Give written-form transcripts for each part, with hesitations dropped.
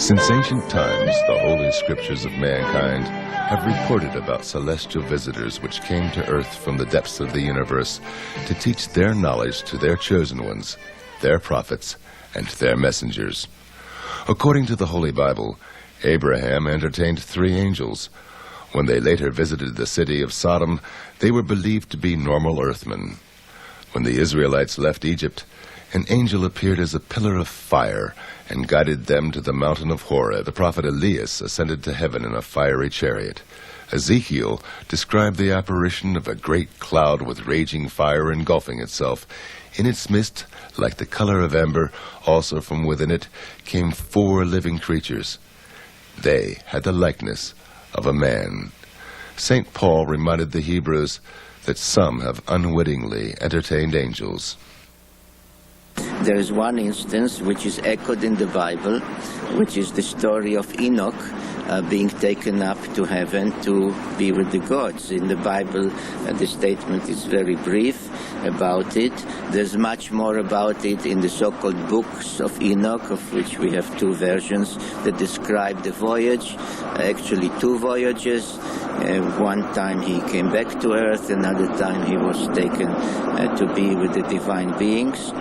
Since ancient times, the holy scriptures of mankind have reported about celestial visitors which came to earth from the depths of the universe to teach their knowledge to their chosen ones, their prophets, and their messengers. According to the Holy Bible, Abraham entertained 3 angels. When they later visited the city of Sodom, they were believed to be normal earthmen. When the Israelites left Egypt, an angel appeared as a pillar of fire and guided them to the mountain of Horeb. The prophet Elias ascended to heaven in a fiery chariot. Ezekiel described the apparition of a great cloud with raging fire engulfing itself. In its midst, like the color of amber, also from within it came 4 living creatures. They had the likeness of a man. St. Paul reminded the Hebrews that some have unwittingly entertained angels. There is one instance which is echoed in the Bible, which is the story of Enoch being taken up to heaven to be with the gods. In the Bible, the statement is very brief about it. There's much more about it in the so-called books of Enoch, of which we have 2 versions that describe the voyage, actually 2 voyages. One time he came back to earth, another time he was taken to be with the divine beings.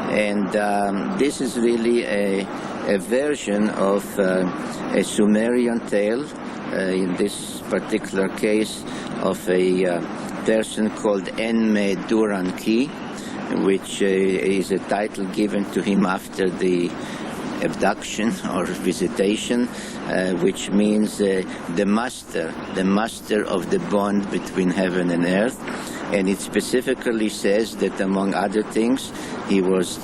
And this is really a version of a Sumerian tale, in this particular case of a person called Enme-Duran-Ki, which is a title given to him after the abduction or visitation, which means the master of the bond between heaven and earth. And it specifically says that, among other things, he was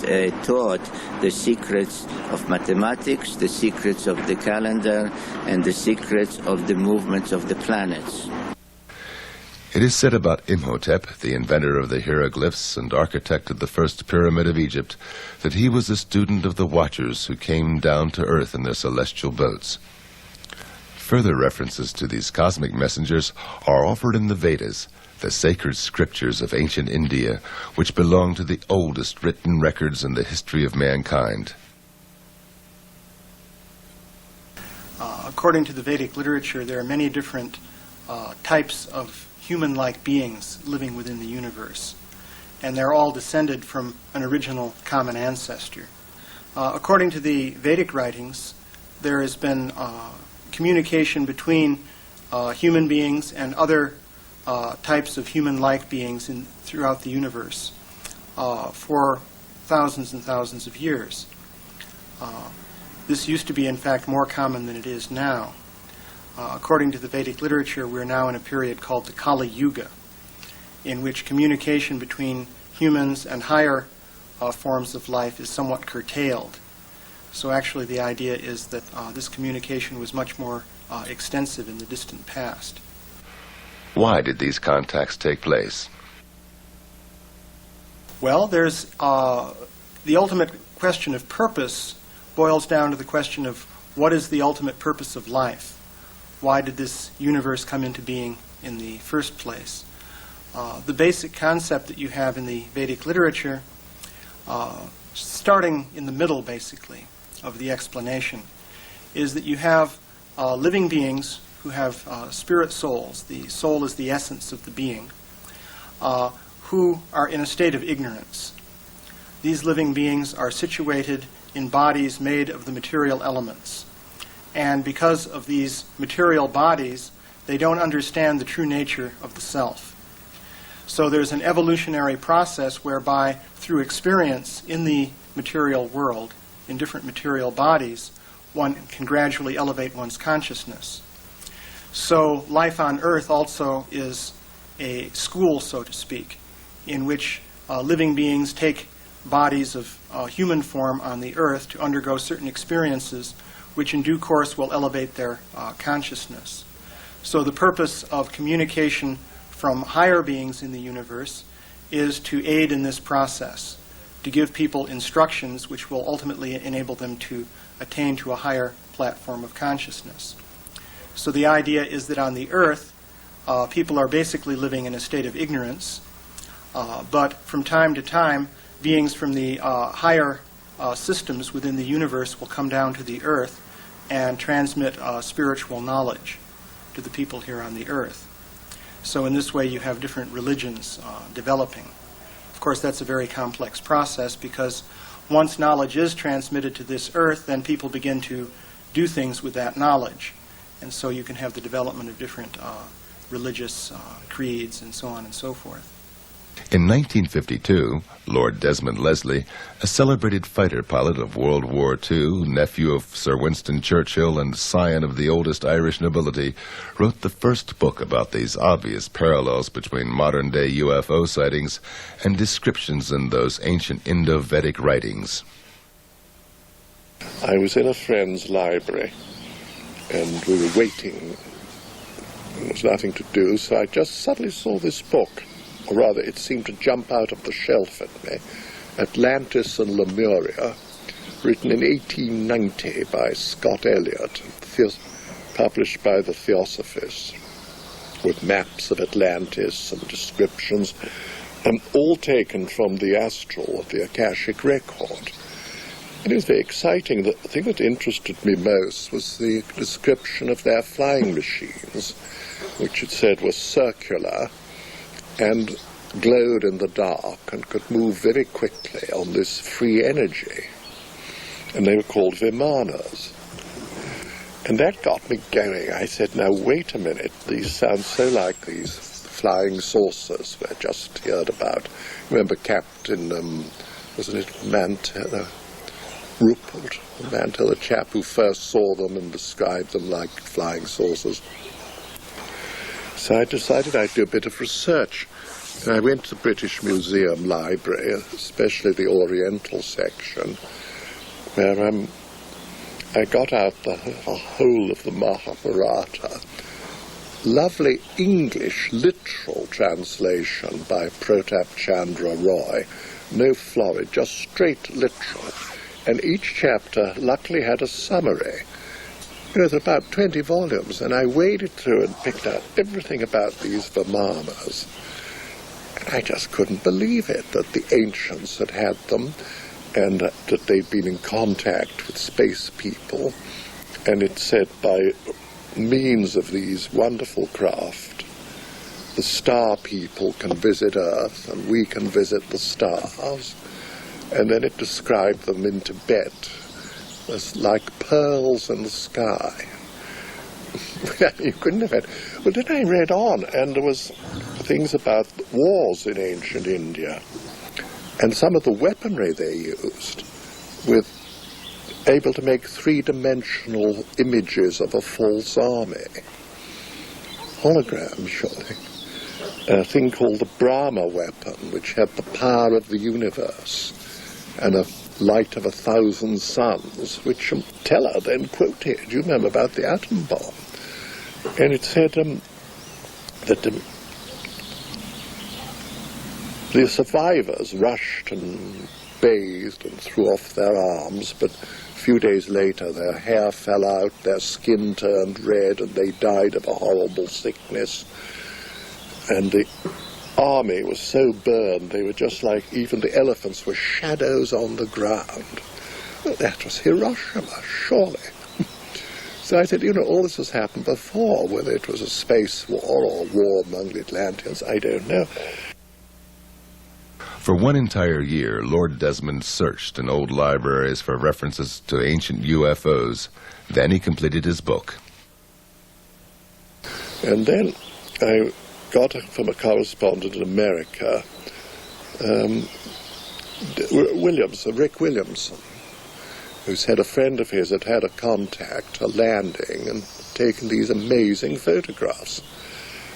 taught the secrets of mathematics, the secrets of the calendar, and the secrets of the movements of the planets. It is said about Imhotep, the inventor of the hieroglyphs and architect of the first pyramid of Egypt, that he was a student of the Watchers who came down to earth in their celestial boats. Further references to these cosmic messengers are offered in the Vedas, the sacred scriptures of ancient India, which belong to the oldest written records in the history of mankind. According to the Vedic literature, there are many different types of human-like beings living within the universe, and they're all descended from an original common ancestor. According to the Vedic writings, there has been communication between human beings and other types of human-like beings throughout the universe for thousands and thousands of years. This used to be, in fact, more common than it is now. According to the Vedic literature, we're now in a period called the Kali Yuga, in which communication between humans and higher forms of life is somewhat curtailed. So actually the idea is that this communication was much more extensive in the distant past. Why did these contacts take place? Well, there's the ultimate question of purpose boils down to the question of what is the ultimate purpose of life? Why did this universe come into being in the first place? The basic concept that you have in the Vedic literature, starting in the middle, basically, of the explanation, is that you have living beings who have spirit souls. The soul is the essence of the being, who are in a state of ignorance. These living beings are situated in bodies made of the material elements. And because of these material bodies, they don't understand the true nature of the self. So there's an evolutionary process whereby, through experience in the material world, in different material bodies, one can gradually elevate one's consciousness. So life on Earth also is a school, so to speak, in which living beings take bodies of human form on the Earth to undergo certain experiences which in due course will elevate their consciousness. So the purpose of communication from higher beings in the universe is to aid in this process, to give people instructions which will ultimately enable them to attain to a higher platform of consciousness. So the idea is that on the Earth, people are basically living in a state of ignorance, but from time to time, beings from the higher systems within the universe will come down to the Earth and transmit spiritual knowledge to the people here on the earth. So in this way you have different religions developing. Of course, that's a very complex process, because once knowledge is transmitted to this earth, then people begin to do things with that knowledge. And so you can have the development of different religious creeds and so on and so forth. In 1952, Lord Desmond Leslie, a celebrated fighter pilot of World War II, nephew of Sir Winston Churchill and scion of the oldest Irish nobility, wrote the first book about these obvious parallels between modern-day UFO sightings and descriptions in those ancient Indo-Vedic writings. I was in a friend's library, and we were waiting. There was nothing to do, so I just suddenly saw this book. Or rather, it seemed to jump out of the shelf at me. Atlantis and Lemuria, written in 1890 by Scott Elliott, published by the Theosophists, with maps of Atlantis and descriptions, all taken from the astral, the Akashic record. It was very exciting. The thing that interested me most was the description of their flying machines, which it said was circular and glowed in the dark and could move very quickly on this free energy. And they were called Vimanas. And that got me going. I said, now wait a minute, these sound so like these flying saucers we just heard about. Remember Captain, wasn't it Mantell, Rupert Mantell, the chap who first saw them and described them like flying saucers. So I decided I'd do a bit of research. And I went to the British Museum Library, especially the Oriental section, where I got out the whole of the Mahabharata. Lovely English literal translation by Pratap Chandra Roy. No florid, just straight literal. And each chapter luckily had a summary. You know, there are about 20 volumes, and I waded through and picked out everything about these Vimanas. And I just couldn't believe it, that the ancients had had them, and that they'd been in contact with space people. And it said by means of these wonderful craft, the star people can visit Earth, and we can visit the stars. And then it described them in Tibet as like pearls in the sky. You couldn't have had. Well, then I read on, and there was things about wars in ancient India, and some of the weaponry they used, with able to make three-dimensional images of a false army. Hologram, surely. A thing called the Brahma weapon, which had the power of the universe, and a light of 1,000 suns, which Teller then quoted. You remember about the atom bomb. And it said that the survivors rushed and bathed and threw off their arms, but a few days later their hair fell out, their skin turned red, and they died of a horrible sickness. And the army was so burned, they were just like, even the elephants were shadows on the ground. Well, that was Hiroshima, surely. So I said, you know, all this has happened before, whether it was a space war or war among the Atlanteans, I don't know. For one entire year, Lord Desmond searched in old libraries for references to ancient UFOs. Then he completed his book. And then I got from a correspondent in America, Rick Williamson, who said a friend of his had had a contact, a landing, and taken these amazing photographs.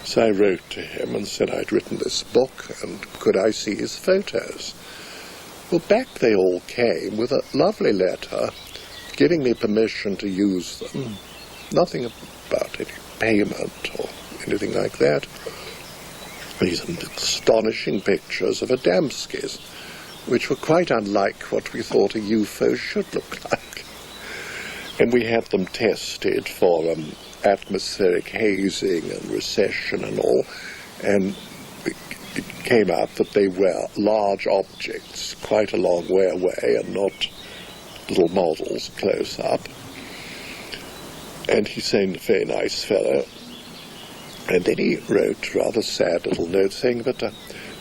So I wrote to him and said I'd written this book, and could I see his photos? Well, back they all came with a lovely letter giving me permission to use them. Nothing about any payment or anything like that. These astonishing pictures of Adamskis, which were quite unlike what we thought a UFO should look like. And we had them tested for atmospheric hazing and recession and all, and it came out that they were large objects, quite a long way away, and not little models close up. And he seemed a very nice fellow. And then he wrote a rather sad little note saying that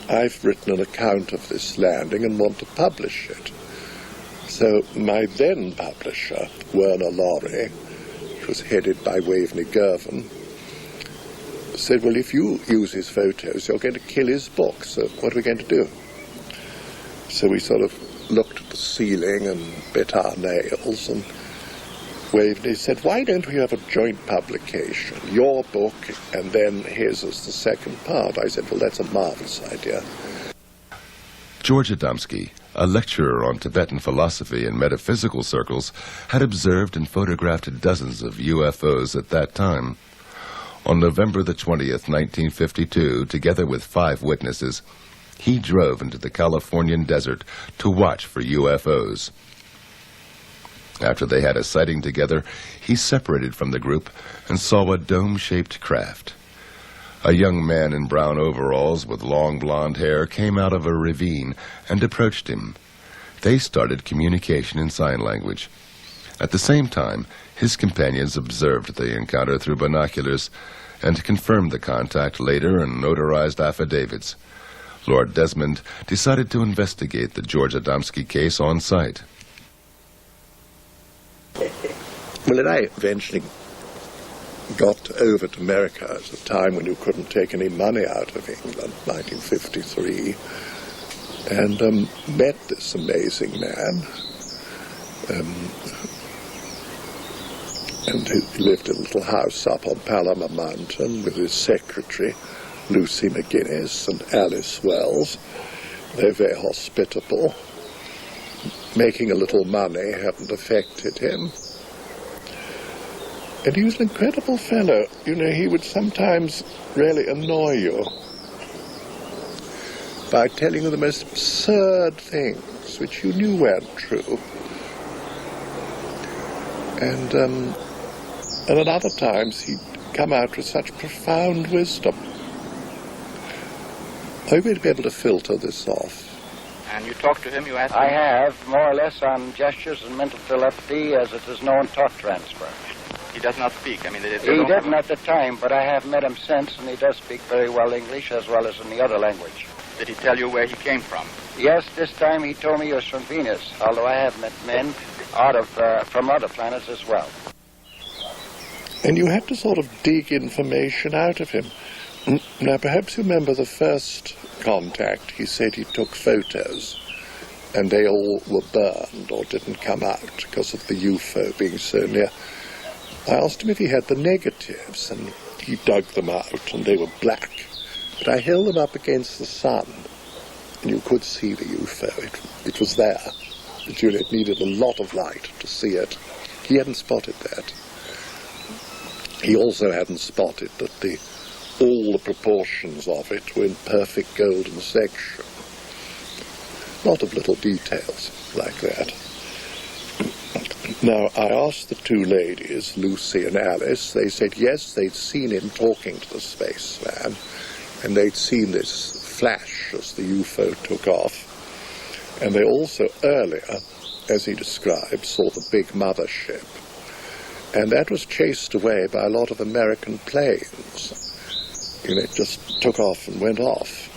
I've written an account of this landing and want to publish it. So my then publisher, Werner Laurie, who was headed by Waveney Girvan, said, well, if you use his photos, you're going to kill his book, so what are we going to do? So we sort of looked at the ceiling and bit our nails, and Waveney said, why don't we have a joint publication, your book and then his as the second part? I said, well, that's a marvelous idea. George Adamski, a lecturer on Tibetan philosophy in metaphysical circles, had observed and photographed dozens of UFOs at that time. On November the 20th, 1952, together with 5 witnesses, he drove into the Californian desert to watch for UFOs. After they had a sighting together, he separated from the group and saw a dome-shaped craft. A young man in brown overalls with long blonde hair came out of a ravine and approached him. They started communication in sign language. At the same time, his companions observed the encounter through binoculars and confirmed the contact later in notarized affidavits. Lord Desmond decided to investigate the George Adamski case on site. Well, and I eventually got over to America at a time when you couldn't take any money out of England, 1953, and met this amazing man. And he lived in a little house up on Palomar Mountain with his secretary, Lucy McGuinness, and Alice Wells. They were very hospitable. Making a little money hadn't affected him. And he was an incredible fellow. You know, he would sometimes really annoy you by telling you the most absurd things which you knew weren't true. And at other times he'd come out with such profound wisdom. Are you going to be able to filter this off? And you talked to him, you asked him? I have, more or less on gestures and mental telepathy, as it is known, talk transfer. He does not speak. I mean, he didn't at the time, but I have met him since, and he does speak very well English as well as in the other language. Did he tell you where he came from? Yes, this time he told me he was from Venus, although I have met men from other planets as well. And you had to sort of dig information out of him. Now, perhaps you remember the first contact. He said he took photos, and they all were burned or didn't come out because of the UFO being so near. I asked him if he had the negatives, and he dug them out, and they were black. But I held them up against the sun, and you could see the UFO. It was there. But you know, it needed a lot of light to see it. He hadn't spotted that. He also hadn't spotted that all the proportions of it were in perfect golden section. A lot of little details like that. Now, I asked the 2 ladies, Lucy and Alice. They said yes, they'd seen him talking to the spaceman, and they'd seen this flash as the UFO took off. And they also earlier, as he described, saw the big mothership. And that was chased away by a lot of American planes. You know, it just took off and went off.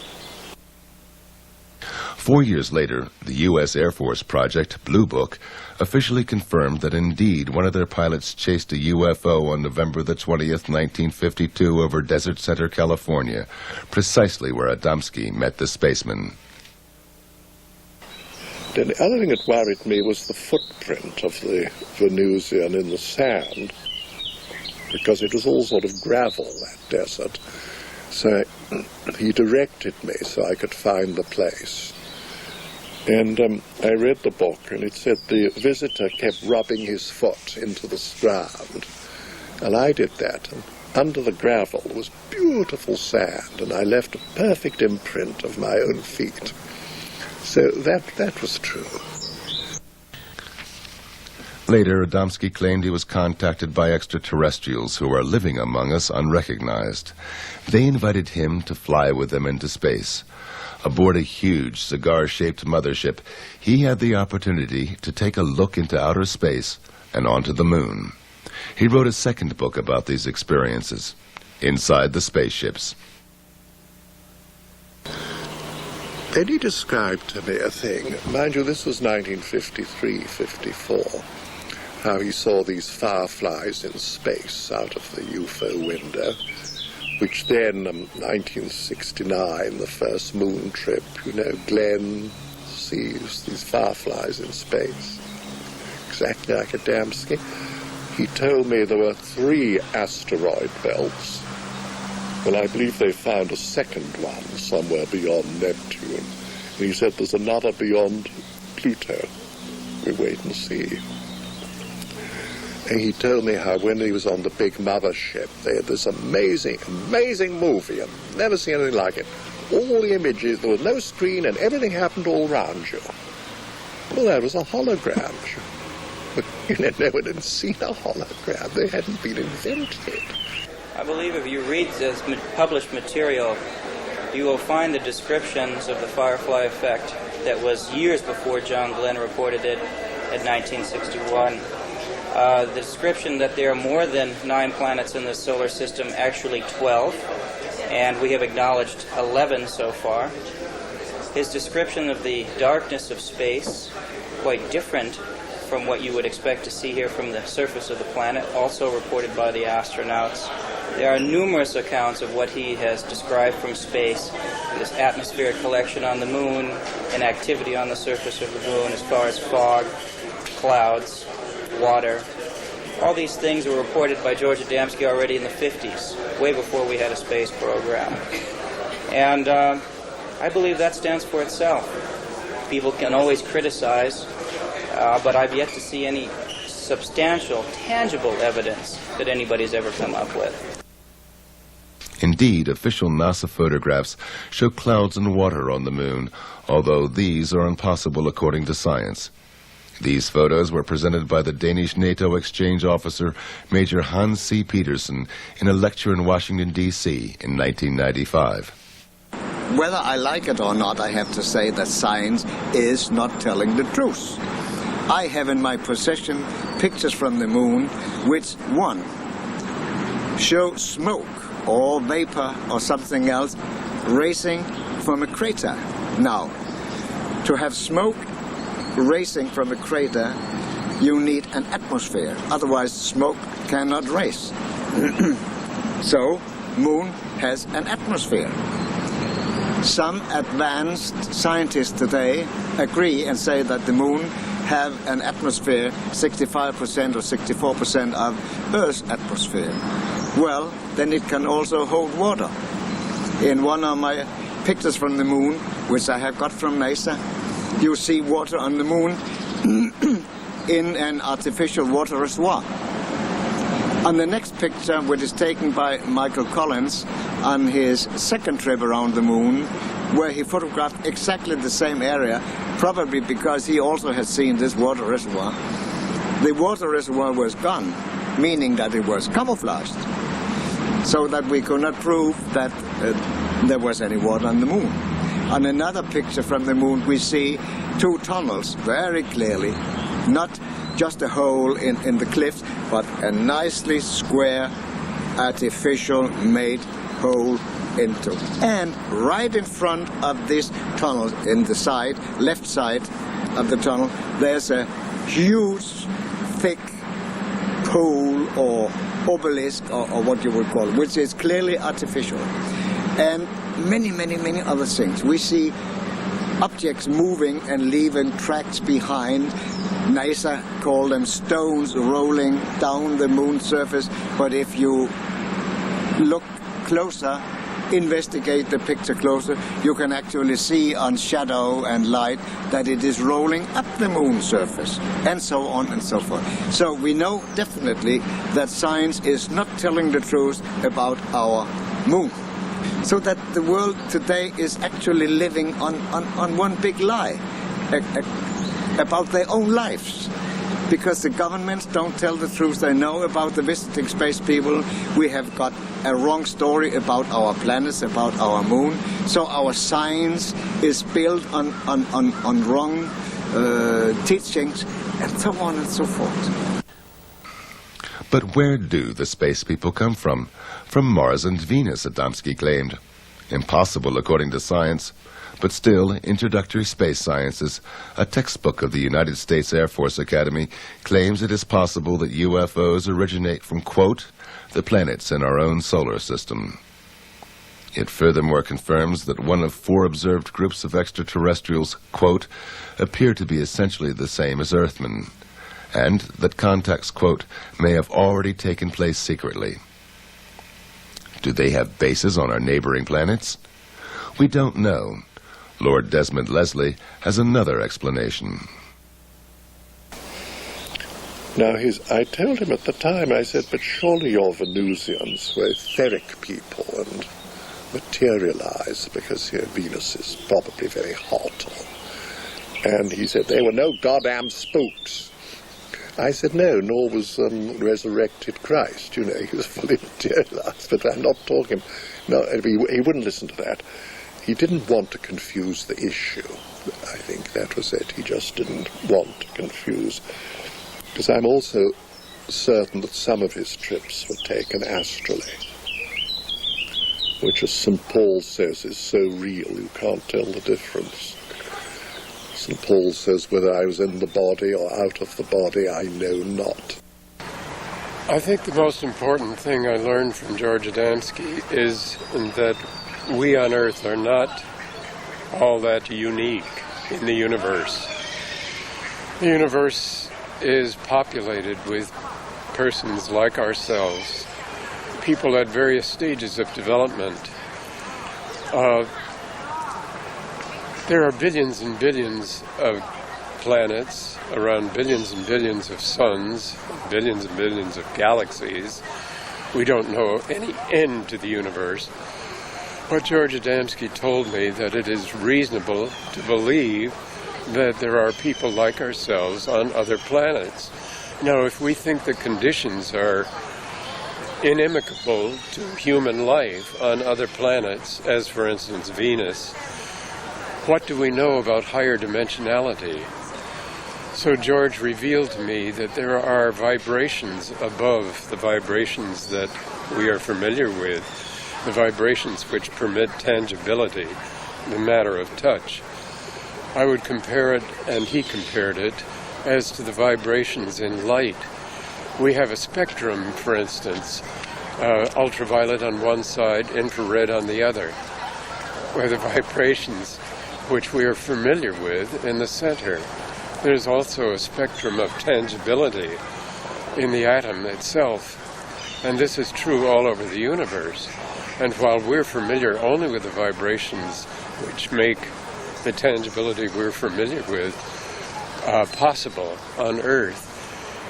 4 years later, the U.S. Air Force project, Blue Book, officially confirmed that indeed one of their pilots chased a UFO on November the 20th, 1952 over Desert Center, California, precisely where Adamski met the spaceman. Then the other thing that worried me was the footprint of the Venusian in the sand, because it was all sort of gravel, that desert. So he directed me so I could find the place. And I read the book, and it said the visitor kept rubbing his foot into the ground. And I did that, and under the gravel was beautiful sand, and I left a perfect imprint of my own feet. So that was true. Later, Adamski claimed he was contacted by extraterrestrials who are living among us unrecognized. They invited him to fly with them into space. Aboard a huge cigar-shaped mothership, he had the opportunity to take a look into outer space and onto the moon. he wrote a second book about these experiences, Inside the Spaceships. Then he described to me a thing, mind you, this was 1953-54, how he saw these fireflies in space out of the UFO window, which then, 1969, the first moon trip, you know, Glenn sees these fireflies in space, exactly like Adamski. He told me there were 3 asteroid belts. Well, I believe they found a second one somewhere beyond Neptune. And he said there's another beyond Pluto. We wait and see. And he told me how when he was on the big mothership, they had this amazing, amazing movie. I've never seen anything like it. All the images, there was no screen, and everything happened all round you. Well, that was a hologram. You know, no one had seen a hologram. They hadn't been invented. I believe if you read this published material, you will find the descriptions of the firefly effect that was years before John Glenn reported it in 1961. The description that there are more than 9 planets in the solar system, actually 12, and we have acknowledged 11 so far. His description of the darkness of space, quite different from what you would expect to see here from the surface of the planet, also reported by the astronauts. There are numerous accounts of what he has described from space, this atmospheric collection on the moon, and activity on the surface of the moon as far as fog, clouds, water. All these things were reported by George Adamski already in the 50s, way before we had a space program. And I believe that stands for itself. People can always criticize, but I've yet to see any substantial, tangible evidence that anybody's ever come up with. Indeed, official NASA photographs show clouds and water on the moon, although these are impossible according to science. These photos were presented by the Danish NATO exchange officer, Major Hans C. Petersen, in a lecture in Washington, D.C. in 1995. Whether I like it or not, I have to say that science is not telling the truth. I have in my possession pictures from the moon which, one, show smoke or vapor or something else racing from a crater. Now, to have smoke racing from a crater, you need an atmosphere. Otherwise, smoke cannot race. So, moon has an atmosphere. Some advanced scientists today agree and say that the moon have an atmosphere 65% or 64% of Earth's atmosphere. Well, then it can also hold water. In one of my pictures from the moon, which I have got from NASA, you see water on the moon in an artificial water reservoir. On the next picture, which is taken by Michael Collins on his second trip around the moon, where he photographed exactly the same area, probably because he also had seen this water reservoir. The water reservoir was gone, meaning that it was camouflaged, so that we could not prove that there was any water on the moon. On another picture from the moon, we see 2 tunnels very clearly, not just a hole in the cliffs, but a nicely square, artificial made hole into. And right in front of this tunnel, in the side, left side of the tunnel, there's a huge, thick pole or obelisk, or what you would call it, which is clearly artificial. And many, many, many other things. We see objects moving and leaving tracks behind. NASA call them stones rolling down the moon's surface, but if you look closer, investigate the picture closer, you can actually see on shadow and light that it is rolling up the moon's surface, and so on and so forth. So we know definitely that science is not telling the truth about our moon. So that the world today is actually living on one big lie about their own lives. Because the governments don't tell the truth they know about the visiting space people. We have got a wrong story about our planets, about our moon. So our science is built on wrong teachings, and so on and so forth. But where do the space people come from? From Mars and Venus, Adamski claimed. Impossible according to science, but still, Introductory Space Sciences, a textbook of the United States Air Force Academy, claims it is possible that UFOs originate from, quote, the planets in our own solar system. It furthermore confirms that one of 4 observed groups of extraterrestrials, quote, appear to be essentially the same as Earthmen, and that contacts, quote, may have already taken place secretly. Do they have bases on our neighboring planets? We don't know. Lord Desmond Leslie has another explanation. Now, I told him at the time, I said, but surely your Venusians were etheric people and materialize because Venus is probably very hot. And he said, they were no goddamn spooks. I said, no, nor was resurrected Christ. You know, he was fully materialized, but I'm not talking. No, he wouldn't listen to that. He didn't want to confuse the issue. I think that was it. He just didn't want to confuse. Because I'm also certain that some of his trips were taken astrally, which, as St. Paul says, is so real you can't tell the difference. St. Paul says, whether I was in the body or out of the body, I know not. I think the most important thing I learned from George Adamski is that we on Earth are not all that unique in the universe. The universe is populated with persons like ourselves, people at various stages of development. There are billions and billions of planets, around billions and billions of suns, billions and billions of galaxies. We don't know any end to the universe. But George Adamski told me that it is reasonable to believe that there are people like ourselves on other planets. Now, if we think the conditions are inimical to human life on other planets, as for instance Venus, what do we know about higher dimensionality? So George revealed to me that there are vibrations above the vibrations that we are familiar with, the vibrations which permit tangibility, the matter of touch. I would compare it, and he compared it, as to the vibrations in light. We have a spectrum, for instance, ultraviolet on one side, infrared on the other, where the vibrations which we are familiar with in the center. There's also a spectrum of tangibility in the atom itself, and this is true all over the universe. And while we're familiar only with the vibrations which make the tangibility we're familiar with possible on Earth,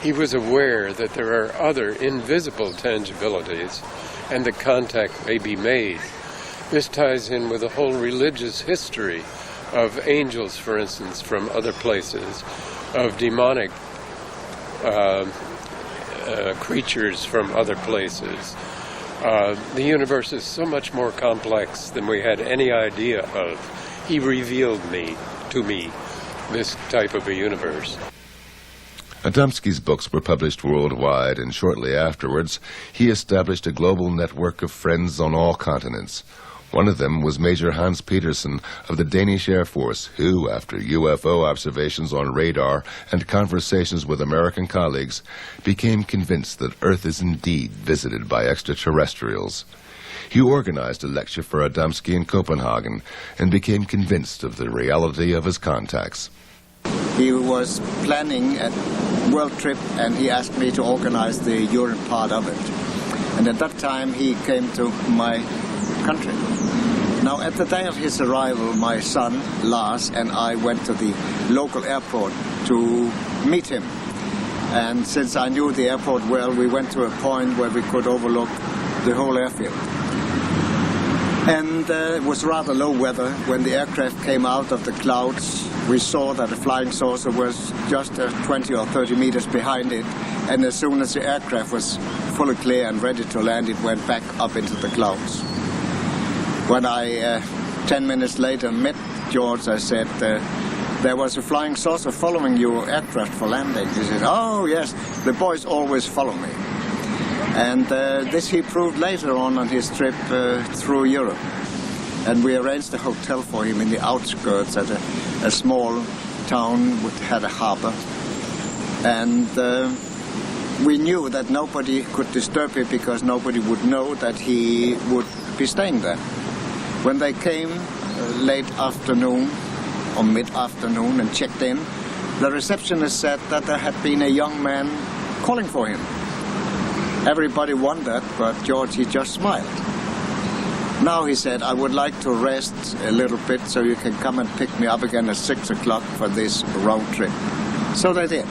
he was aware that there are other invisible tangibilities and that contact may be made. This ties in with the whole religious history of angels, for instance, from other places, of demonic creatures from other places. The universe is so much more complex than we had any idea of. He revealed to me this type of a universe. Adamski's books were published worldwide, and shortly afterwards, he established a global network of friends on all continents. One of them was Major Hans Petersen of the Danish Air Force, who, after UFO observations on radar and conversations with American colleagues, became convinced that Earth is indeed visited by extraterrestrials. He organized a lecture for Adamski in Copenhagen and became convinced of the reality of his contacts. He was planning a world trip, and he asked me to organize the Europe part of it. And at that time, he came to my country. Now, at the day of his arrival, my son, Lars, and I went to the local airport to meet him. And since I knew the airport well, we went to a point where we could overlook the whole airfield. And it was rather low weather. When the aircraft came out of the clouds, we saw that the flying saucer was just 20 or 30 meters behind it. And as soon as the aircraft was fully clear and ready to land, it went back up into the clouds. When I, 10 minutes later, met George, I said, there was a flying saucer following your aircraft for landing. He said, oh, yes, the boys always follow me. And this he proved later on his trip through Europe. And we arranged a hotel for him in the outskirts at a small town which had a harbor. And we knew that nobody could disturb him because nobody would know that he would be staying there. When they came late afternoon or mid-afternoon and checked in, the receptionist said that there had been a young man calling for him. Everybody wondered, but George, he just smiled. Now, he said, I would like to rest a little bit so you can come and pick me up again at 6 o'clock for this round trip. So they did.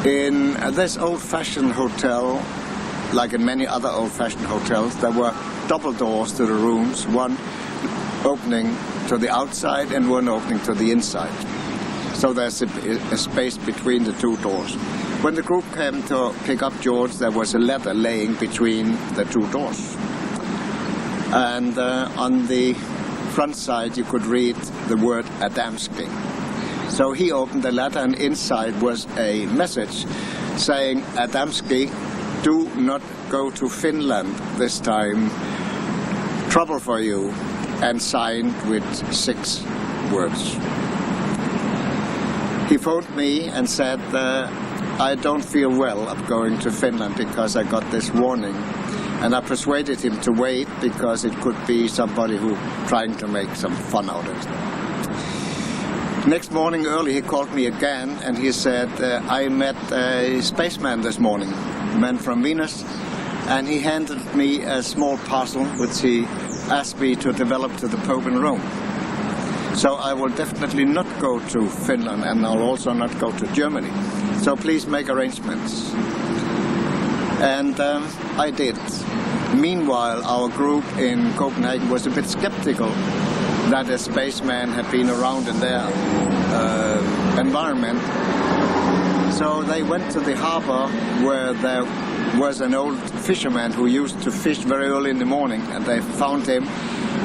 In this old-fashioned hotel, like in many other old-fashioned hotels, there were double doors to the rooms, one opening to the outside and one opening to the inside. So there's a space between the two doors. When the group came to pick up George, there was a letter laying between the two doors. And on the front side you could read the word Adamski. So he opened the letter, and inside was a message saying, Adamski, do not go to Finland this time. Trouble for you. And signed with 6 words. He phoned me and said, I don't feel well of going to Finland because I got this warning. And I persuaded him to wait because it could be somebody who trying to make some fun out of it. Next morning early he called me again and he said, I met a spaceman this morning, a man from Venus, and he handed me a small parcel which he asked me to develop to the Pope in Rome. So I will definitely not go to Finland, and I'll also not go to Germany. So please make arrangements. And I did. Meanwhile, our group in Copenhagen was a bit skeptical that a spaceman had been around in their environment. So they went to the harbor where there was an old fisherman who used to fish very early in the morning, and they found him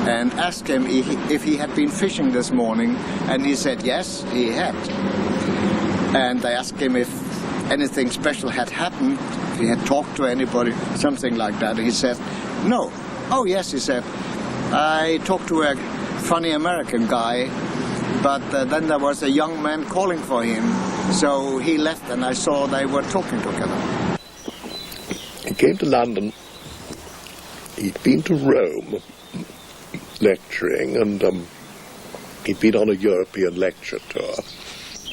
and asked him if he had been fishing this morning, and he said yes, he had. And they asked him if anything special had happened, if he had talked to anybody, something like that. He said, no. Oh yes, he said, I talked to a funny American guy, but then there was a young man calling for him, so he left and I saw they were talking together. He came to London. He'd been to Rome lecturing, and he'd been on a European lecture tour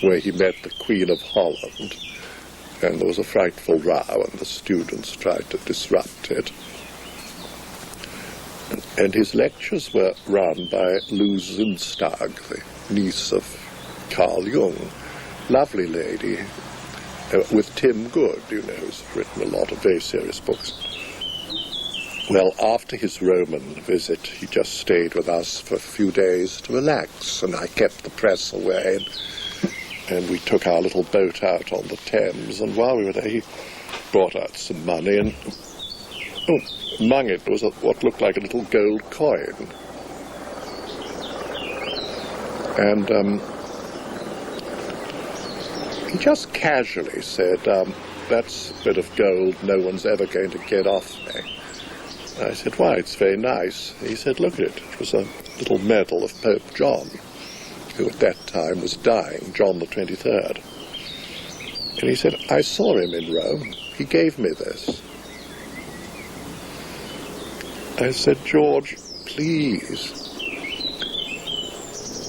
where he met the Queen of Holland, and there was a frightful row and the students tried to disrupt it. And his lectures were run by Lou Zunstag, the niece of Carl Jung, lovely lady, with Tim Good, you know, who's written a lot of very serious books. Well, after his Roman visit, he just stayed with us for a few days to relax, and I kept the press away, and we took our little boat out on the Thames, and while we were there, he brought out some money, and among it was what looked like a little gold coin. And he just casually said, that's a bit of gold no one's ever going to get off me. I said, why, it's very nice. He said, look at it. It was a little medal of Pope John, who at that time was dying, John the 23rd. And he said, I saw him in Rome. He gave me this. I said, George, please.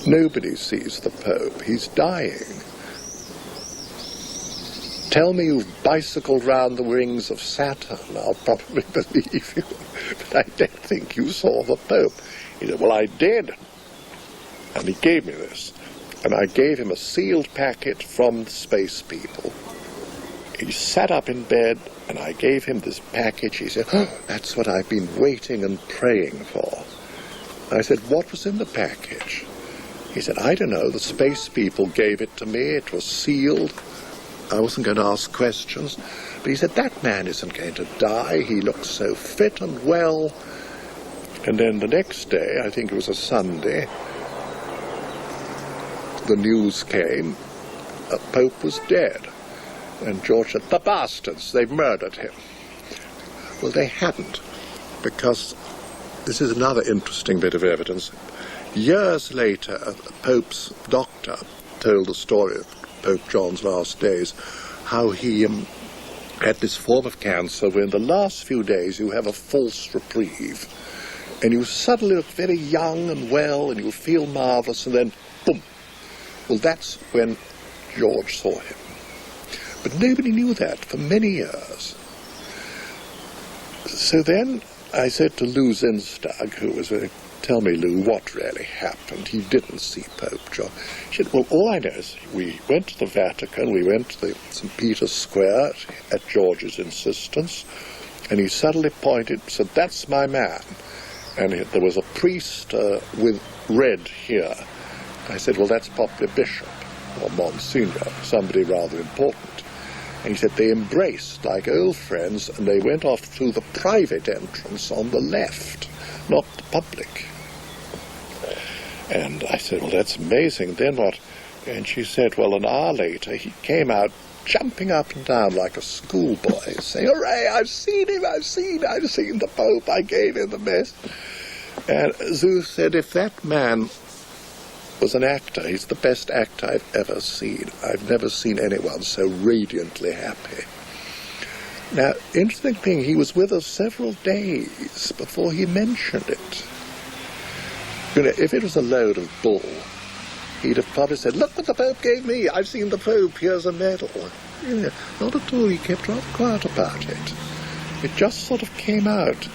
Nobody sees the Pope. He's dying. Tell me you've bicycled round the rings of Saturn, I'll probably believe you, but I don't think you saw the Pope. He said, well, I did. And he gave me this. And I gave him a sealed packet from the space people. He sat up in bed, and I gave him this package. He said, oh, that's what I've been waiting and praying for. I said, what was in the package? He said, I don't know, the space people gave it to me. It was sealed. I wasn't going to ask questions, but he said, that man isn't going to die. He looks so fit and well. And then the next day, I think it was a Sunday, the news came, a Pope was dead. And George said, "The bastards, they've murdered him." Well, they hadn't, because this is another interesting bit of evidence. Years later, the Pope's doctor told the story of Pope John's last days, how he had this form of cancer where in the last few days you have a false reprieve, and you suddenly look very young and well, and you feel marvellous, and then, boom. Well, that's when George saw him. But nobody knew that for many years. So then I said to Lou Zinstag, who was "Tell me, Lou, what really happened?" He didn't see Pope John. She said, "Well, all I know is we went to the Vatican, we went to the St. Peter's Square at George's insistence, and he suddenly pointed and said, 'That's my man.' And there was a priest with red here. I said, 'Well, that's probably a bishop or Monsignor, somebody rather important.' And he said they embraced like old friends, and they went off through the private entrance on the left, not the public. And I said, 'Well, that's amazing. Then what?' And she said, 'Well, an hour later, he came out jumping up and down like a schoolboy, saying, "Hooray, I've seen him, I've seen the Pope, I gave him the best." And Zeus said, "If that man was an actor, he's the best actor I've ever seen. I've never seen anyone so radiantly happy." Now, interesting thing, he was with us several days before he mentioned it. You know, if it was a load of bull, he'd have probably said, "Look what the Pope gave me, I've seen the Pope, here's a medal." You know, not at all, he kept rather quiet about it. It just sort of came out.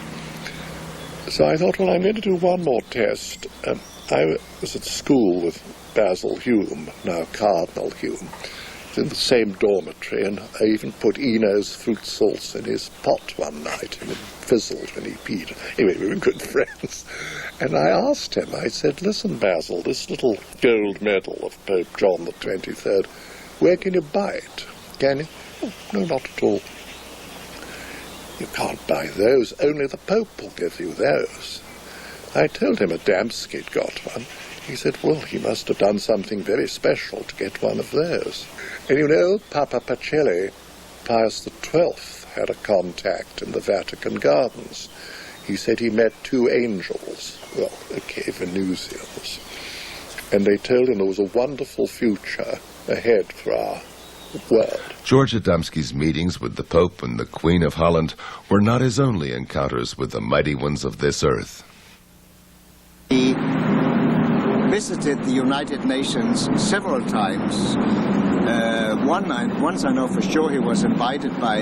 So I thought, well, I'm going to do one more test. I was at school with Basil Hume, now Cardinal Hume. He was in the same dormitory, and I even put Eno's fruit sauce in his pot one night, and it fizzled when he peed. Anyway, we were good friends. And I asked him, I said, "Listen, Basil, this little gold medal of Pope John the 23rd, where can you buy it? Can you?" "Oh, no, not at all." "You can't buy those, only the Pope will give you those." I told him Adamski'd got one. He said, "Well, he must have done something very special to get one of those." And you know, Papa Pacelli, Pius XII, had a contact in the Vatican Gardens. He said he met two angels, well, okay, Venusians, and they told him there was a wonderful future ahead for our world. George Adamski's meetings with the Pope and the Queen of Holland were not his only encounters with the mighty ones of this earth. He visited the United Nations several times. Once I know for sure he was invited by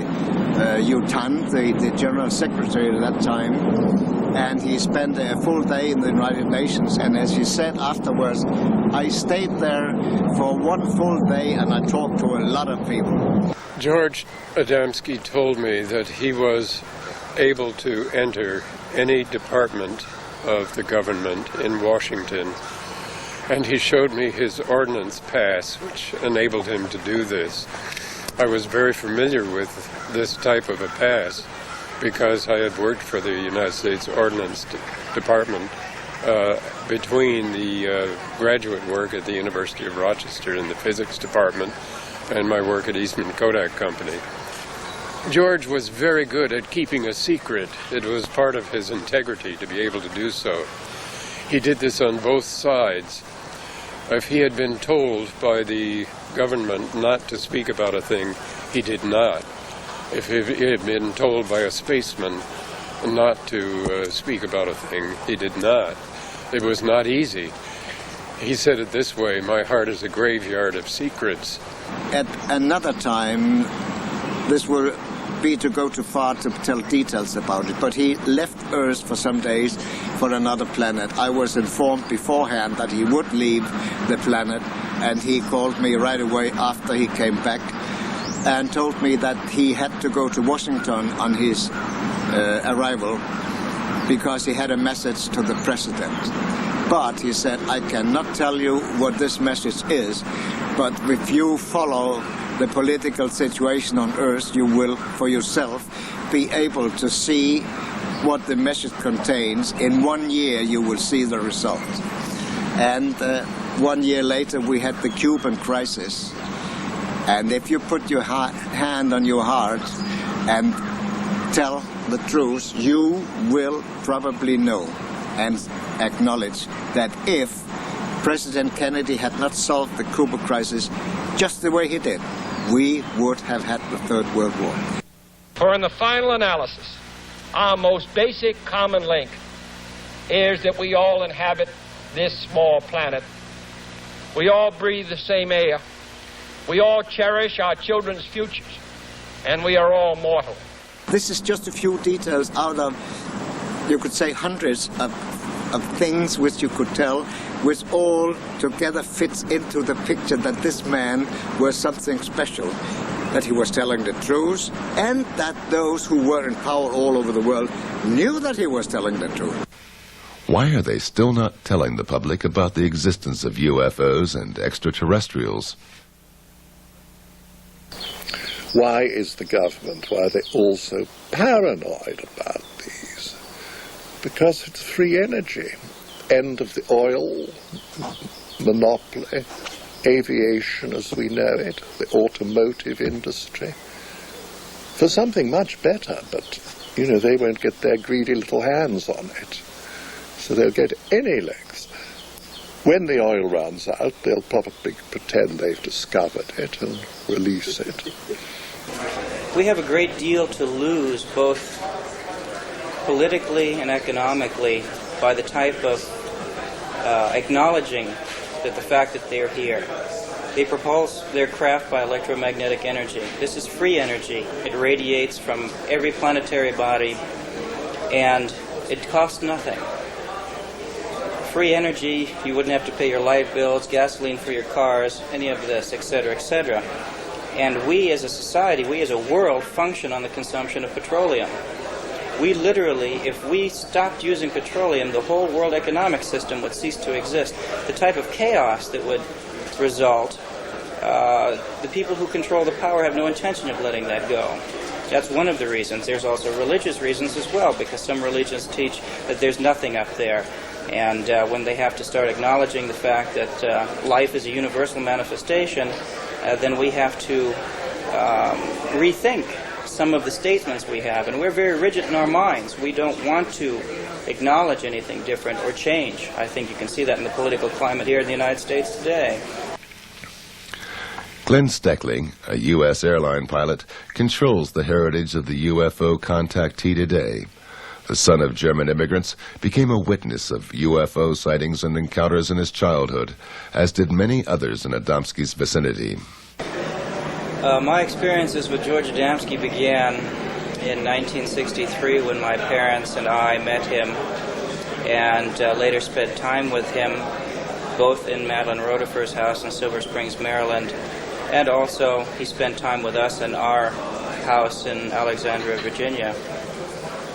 U Thant, the General Secretary at that time, and he spent a full day in the United Nations, and as he said afterwards, "I stayed there for one full day and I talked to a lot of people." George Adamski told me that he was able to enter any department of the government in Washington, and he showed me his ordnance pass, which enabled him to do this. I was very familiar with this type of a pass because I had worked for the United States Ordnance Department between the graduate work at the University of Rochester in the physics department and my work at Eastman Kodak Company. George was very good at keeping a secret. It was part of his integrity to be able to do so. He did this on both sides. If he had been told by the government not to speak about a thing, he did not. If he had been told by a spaceman not to speak about a thing, he did not. It was not easy. He said it this way, "My heart is a graveyard of secrets." At another time, this will be to go too far to tell details about it, but he left Earth for some days for another planet. I was informed beforehand that he would leave the planet, and he called me right away after he came back and told me that he had to go to Washington on his arrival because he had a message to the president. But he said, "I cannot tell you what this message is, but if you follow the political situation on Earth, you will, for yourself, be able to see what the message contains. In 1 year, you will see the result." And 1 year later, we had the Cuban crisis. And if you put your hand on your heart and tell the truth, you will probably know and acknowledge that if President Kennedy had not solved the Cuba crisis just the way he did, we would have had the Third World War. For in the final analysis, our most basic common link is that we all inhabit this small planet. We all breathe the same air. We all cherish our children's futures. And we are all mortal. This is just a few details out of, you could say, hundreds of things which you could tell, which all together fits into the picture that this man was something special, that he was telling the truth, and that those who were in power all over the world knew that he was telling the truth. Why are they still not telling the public about the existence of UFOs and extraterrestrials? Why is the government, why are they all so paranoid about these? Because it's free energy. End of the oil monopoly, aviation as we know it, the automotive industry. For something much better, but, you know, they won't get their greedy little hands on it. So they'll go to any lengths. When the oil runs out, they'll probably pretend they've discovered it and release it. We have a great deal to lose, both politically and economically, by the type of acknowledging that the fact that they're here. They propulse their craft by electromagnetic energy. This is free energy. It radiates from every planetary body, and it costs nothing. Free energy, you wouldn't have to pay your light bills, gasoline for your cars, any of this, etc., etc. And we as a society, we as a world, function on the consumption of petroleum. We literally, if we stopped using petroleum, the whole world economic system would cease to exist. The type of chaos that would result, the people who control the power have no intention of letting that go. That's one of the reasons. There's also religious reasons as well, because some religions teach that there's nothing up there. And when they have to start acknowledging the fact that life is a universal manifestation, then we have to rethink some of the statements we have. And we're very rigid in our minds. We don't want to acknowledge anything different or change. I think you can see that in the political climate here in the United States today. Glenn Steckling, a U.S. airline pilot, controls the heritage of the UFO contactee today. The son of German immigrants, became a witness of UFO sightings and encounters in his childhood, as did many others in Adamski's vicinity. My experiences with George Adamski began in 1963 when my parents and I met him and later spent time with him both in Madeline Rotifer's house in Silver Springs, Maryland, and also he spent time with us in our house in Alexandria, Virginia.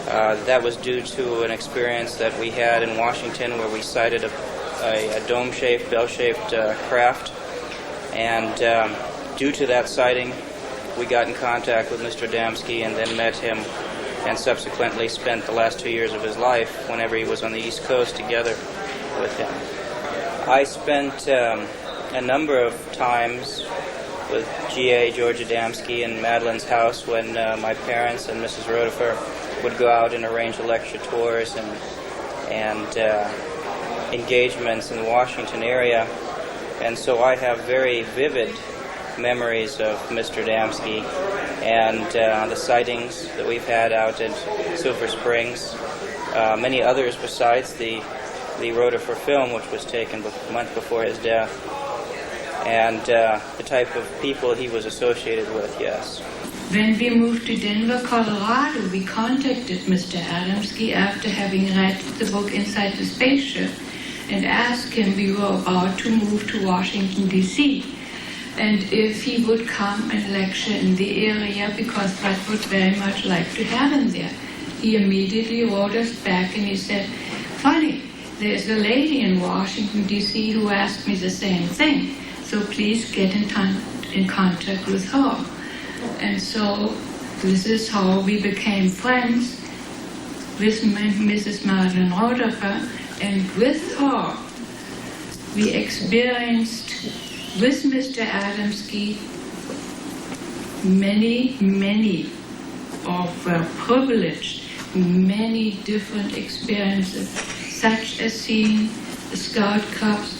That was due to an experience that we had in Washington where we sighted a dome-shaped, bell-shaped craft, and due to that sighting, we got in contact with Mr. Adamski and then met him and subsequently spent the last 2 years of his life, whenever he was on the East Coast, together with him. I spent a number of times with G.A. George Adamski in Madeline's house when my parents and Mrs. Rotifer would go out and arrange lecture tours and engagements in the Washington area. And so I have very vivid memories of Mr. Adamski and the sightings that we've had out at Silver Springs. Many others besides the Rotifer film, which was taken a month before his death. And the type of people he was associated with, yes. When we moved to Denver, Colorado, we contacted Mr. Adamski after having read the book Inside the Spaceship and asked him, we were about to move to Washington, D.C., and if he would come and lecture in the area because Fred would very much like to have him there. He immediately wrote us back and he said, funny, there's a lady in Washington, D.C. who asked me the same thing, so please get in contact with her. And so this is how we became friends with Mrs. Madeline Rotifer, and with her we experienced with Mr. Adamski many, many of privilege, many different experiences, such as seeing the Scout Cups,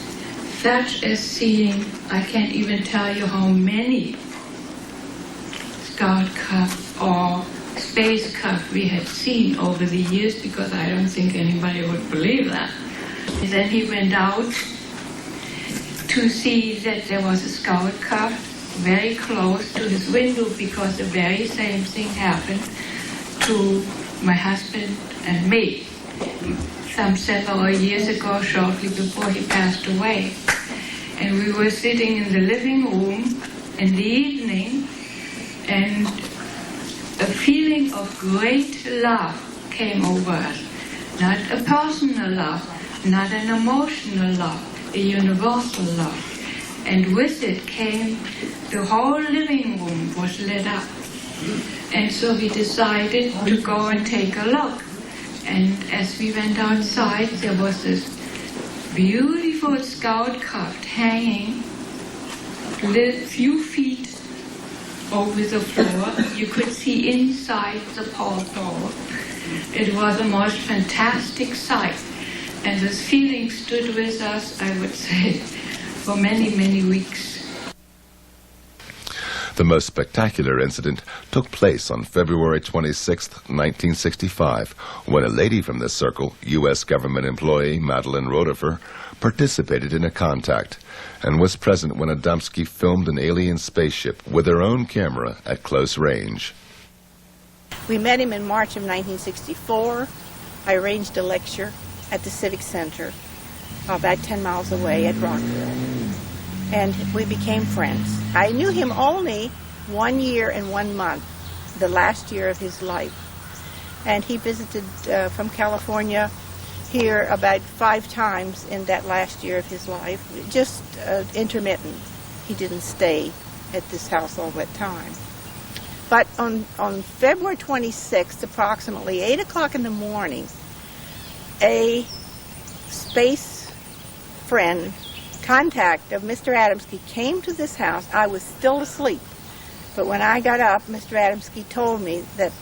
such as seeing, I can't even tell you how many Scout Cups or Space Cup we had seen over the years, because I don't think anybody would believe that. And then he went out to see that there was a Scout Cup very close to his window, because the very same thing happened to my husband and me some several years ago, shortly before he passed away. And we were sitting in the living room in the evening, and a feeling of great love came over us. Not a personal love, not an emotional love, a universal love. And with it came, the whole living room was lit up. And so we decided to go and take a look. And as we went outside, there was this beautiful Scout Cup hanging a few feet over the floor. You could see inside the porthole. It was a most fantastic sight. And this feeling stood with us, I would say, for many, many weeks. The most spectacular incident took place on February 26, 1965, when a lady from this circle, U.S. government employee Madeline Rotifer, participated in a contact and was present when Adamski filmed an alien spaceship with her own camera at close range. We met him in March of 1964. I arranged a lecture at the Civic Center about 10 miles away at Rockville. And we became friends. I knew him only 1 year and 1 month, the last year of his life. And he visited from California here about 5 times in that last year of his life, just intermittent. He didn't stay at this house all that time. But on February 26th, approximately 8 o'clock in the morning, a space friend, contact of Mr. Adamski, came to this house. I was still asleep, but when I got up, Mr. Adamski told me that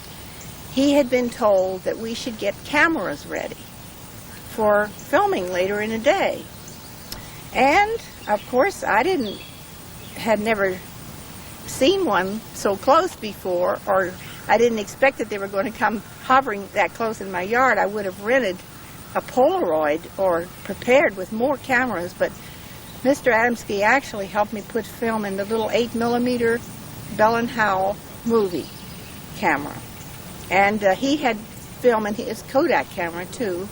he had been told that we should get cameras ready for filming later in the day. And of course, I had never seen one so close before, or I didn't expect that they were going to come hovering that close in my yard. I would have rented a Polaroid or prepared with more cameras, but Mr. Adamski actually helped me put film in the little 8mm Bell & Howell movie camera. And he had film in his Kodak camera too.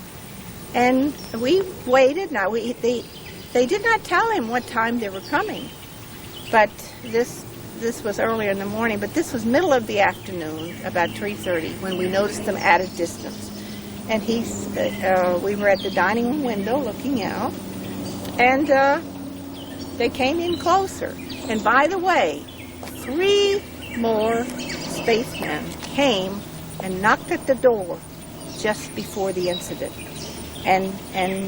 And we waited. Now, they did not tell him what time they were coming. But this was earlier in the morning, but this was middle of the afternoon, about 3:30, when we noticed them at a distance. And we were at the dining room window looking out, and they came in closer. And by the way, 3 more spacemen came and knocked at the door just before the incident. And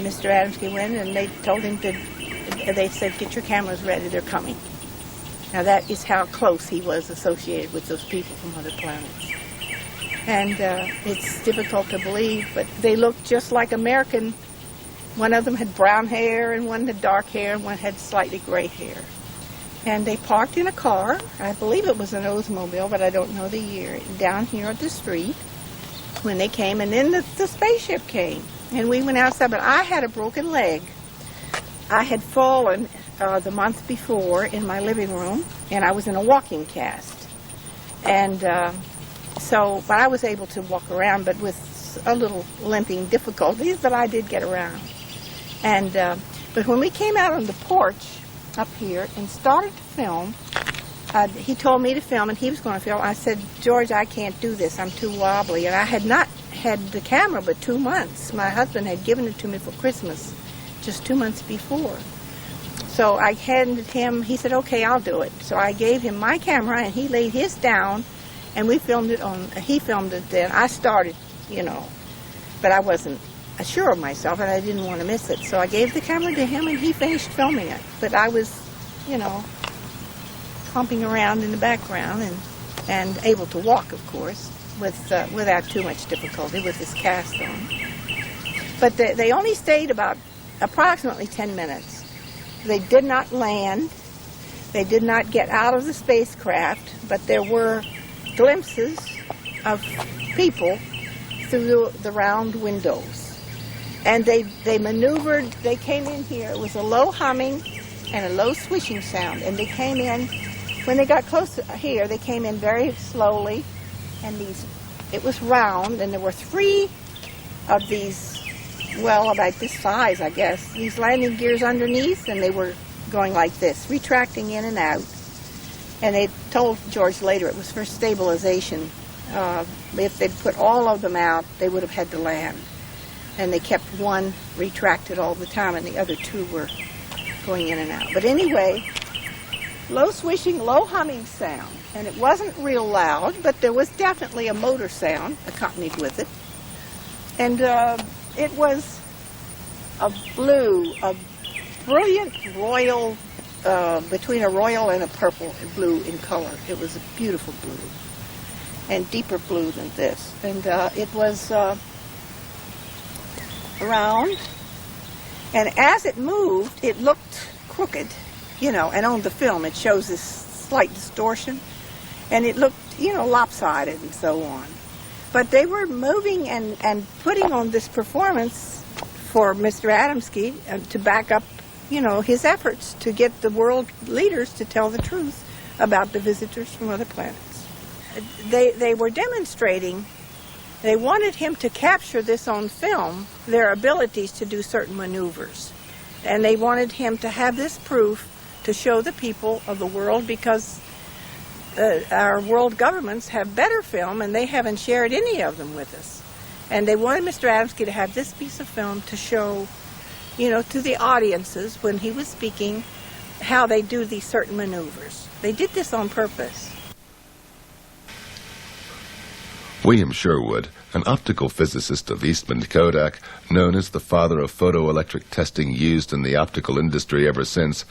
Mr. Adamski went, and they told him they said, "Get your cameras ready, they're coming." Now that is how close he was associated with those people from other planets. And it's difficult to believe, but they looked just like American. One of them had brown hair, and one had dark hair, and one had slightly gray hair. And they parked in a car, I believe it was an Oldsmobile, but I don't know the year, down here at the street when they came, and then the spaceship came. And we went outside, but I had a broken leg. I had fallen the month before in my living room, and I was in a walking cast. And but I was able to walk around, but with a little limping difficulties, but I did get around. And but when we came out on the porch up here and started to film, he told me to film, and he was going to film. I said, "George, I can't do this. I'm too wobbly." And I had not had the camera but 2 months. My husband had given it to me for Christmas just 2 months before. So I handed him, he said, "Okay, I'll do it." So I gave him my camera, and he laid his down, and he filmed it then. I started, but I wasn't sure of myself, and I didn't want to miss it. So I gave the camera to him, and he finished filming it. But I was, clumping around in the background and able to walk, of course, without too much difficulty with this cast on. But they only stayed about approximately 10 minutes. They did not land. They did not get out of the spacecraft, but there were glimpses of people through the round windows. And they maneuvered, they came in here. It was a low humming and a low swishing sound. And they came in, when they got close here, they came in very slowly. And it was round, and there were 3 of these, well, about this size, I guess, these landing gears underneath, and they were going like this, retracting in and out. And they told George later it was for stabilization. If they'd put all of them out, they would have had to land. And they kept one retracted all the time, and the other 2 were going in and out. But anyway, low swishing, low humming sound. And it wasn't real loud, but there was definitely a motor sound accompanied with it. And it was a brilliant royal, between a royal and a purple blue in color. It was a beautiful blue, and deeper blue than this. And it was round, and as it moved, it looked crooked, and on the film it shows this slight distortion, and it looked, lopsided and so on. But they were moving and putting on this performance for Mr. Adamski to back up, his efforts to get the world leaders to tell the truth about the visitors from other planets. They were demonstrating, they wanted him to capture this on film, their abilities to do certain maneuvers. And they wanted him to have this proof to show the people of the world, because our world governments have better film, and they haven't shared any of them with us. And they wanted Mr. Adamski to have this piece of film to show, to the audiences when he was speaking, how they do these certain maneuvers. They did this on purpose. William Sherwood, an optical physicist of Eastman Kodak, known as the father of photoelectric testing used in the optical industry ever since,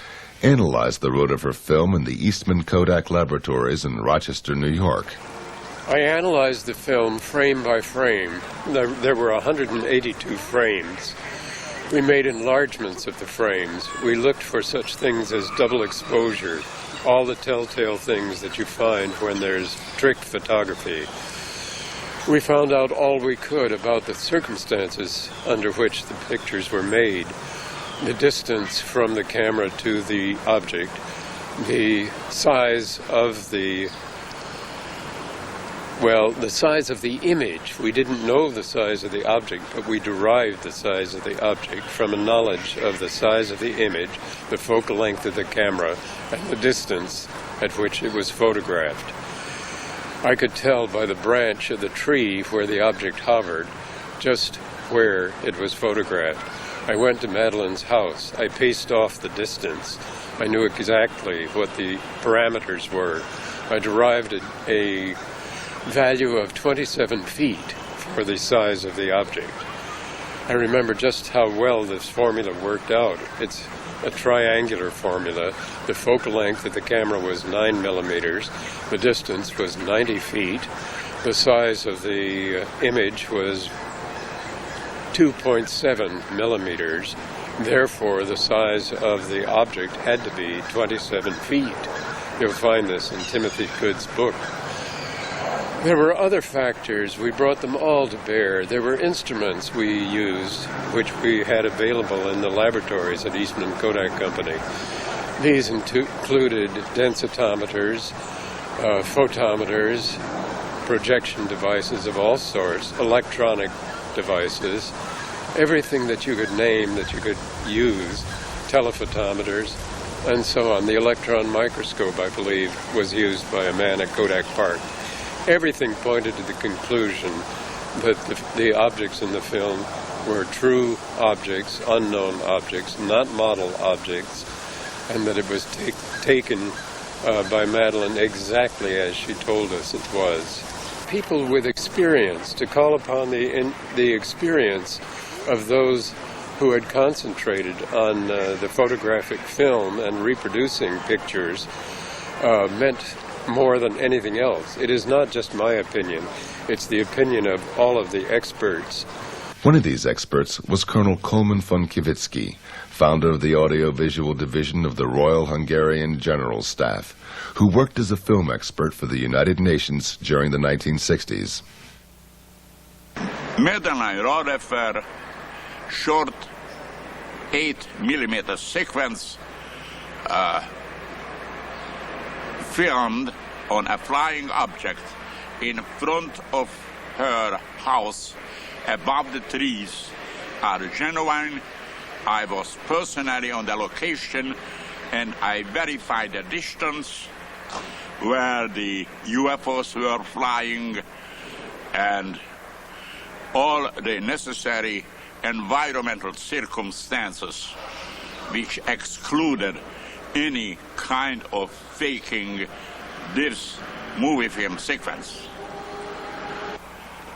analyzed the rotifer film in the Eastman Kodak laboratories in Rochester, New York. I analyzed the film frame by frame. There were 182 frames. We made enlargements of the frames. We looked for such things as double exposure, all the telltale things that you find when there's trick photography. We found out all we could about the circumstances under which the pictures were made, the distance from the camera to the object, the size of the image. We didn't know the size of the object, but we derived the size of the object from a knowledge of the size of the image, the focal length of the camera, and the distance at which it was photographed. I could tell by the branch of the tree where the object hovered just where it was photographed. I went to Madeline's house. I paced off the distance. I knew exactly what the parameters were. I derived a value of 27 feet for the size of the object. I remember just how well this formula worked out. It's a triangular formula. The focal length of the camera was 9 millimeters. The distance was 90 feet. The size of the image was 2.7 millimeters. Therefore, the size of the object had to be 27 feet. You'll find this in Timothy Good's book. There were other factors. We brought them all to bear. There were instruments we used, which we had available in the laboratories at Eastman Kodak Company. These included densitometers, photometers, projection devices of all sorts, electronic devices, everything that you could name that you could use, telephotometers, and so on. The electron microscope, I believe, was used by a man at Kodak Park. Everything pointed to the conclusion that the objects in the film were true objects, unknown objects, not model objects, and that it was taken by Madeline exactly as she told us it was. People with experience, to call upon the experience of those who had concentrated on the photographic film and reproducing pictures, meant more than anything else. It is not just my opinion, it's the opinion of all of the experts. One of these experts was Colonel Coleman von Kivitsky, founder of the Audiovisual Division of the Royal Hungarian General Staff, who worked as a film expert for the United Nations during the 1960s. Medan radar short 8mm sequence filmed on a flying object in front of her house above the trees are genuine. I was personally on the location and I verified the distance where the UFOs were flying and all the necessary environmental circumstances which excluded any kind of faking this movie film sequence.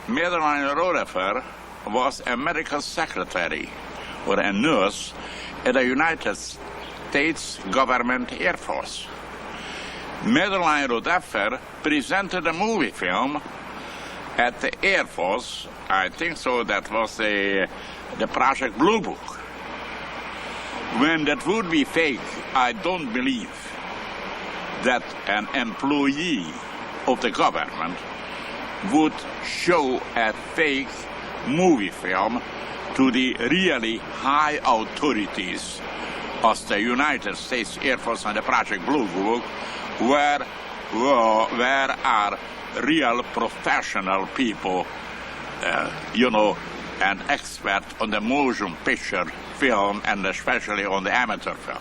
Madeline Rodefer was a medical secretary or a nurse at the United States Government Air Force. Madeline Rodefer presented a movie film at the Air Force. I think so that was the Project Blue Book. When that would be fake, I don't believe that an employee of the government would show a fake movie film to the really high authorities of the United States Air Force and the Project Blue Book, where are real professional people, and expert on the motion picture film and especially on the amateur film.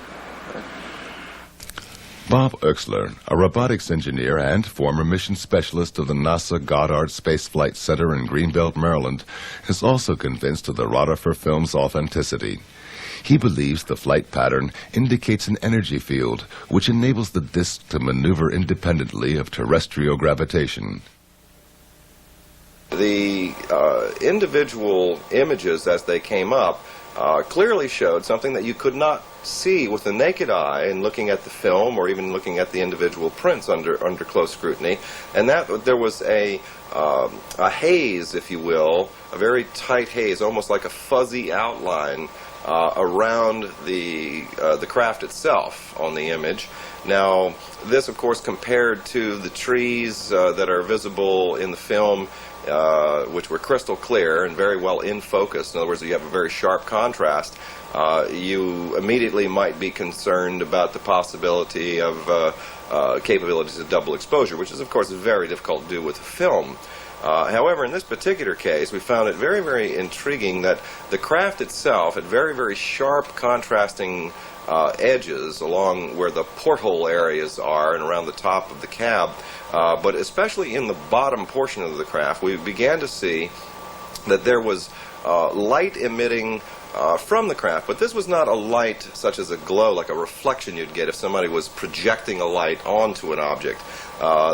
Bob Oechsler, a robotics engineer and former mission specialist of the NASA Goddard Space Flight Center in Greenbelt, Maryland, is also convinced of the Rodefer film's authenticity. He believes the flight pattern indicates an energy field which enables the disk to maneuver independently of terrestrial gravitation. The individual images as they came up clearly showed something that you could not see with the naked eye in looking at the film or even looking at the individual prints under close scrutiny, and that there was a haze, if you will, a very tight haze, almost like a fuzzy outline around the craft itself on the image. Now, this, of course, compared to the trees that are visible in the film, which were crystal clear and very well in focus. In other words, you have a very sharp contrast. You immediately might be concerned about the possibility of capabilities of double exposure, which is, of course, very difficult to do with film. However, in this particular case, we found it very, very intriguing that the craft itself had very, very sharp contrasting edges along where the porthole areas are and around the top of the cab. But especially in the bottom portion of the craft, we began to see that there was light emitting from the craft, but this was not a light such as a glow, like a reflection you'd get if somebody was projecting a light onto an object.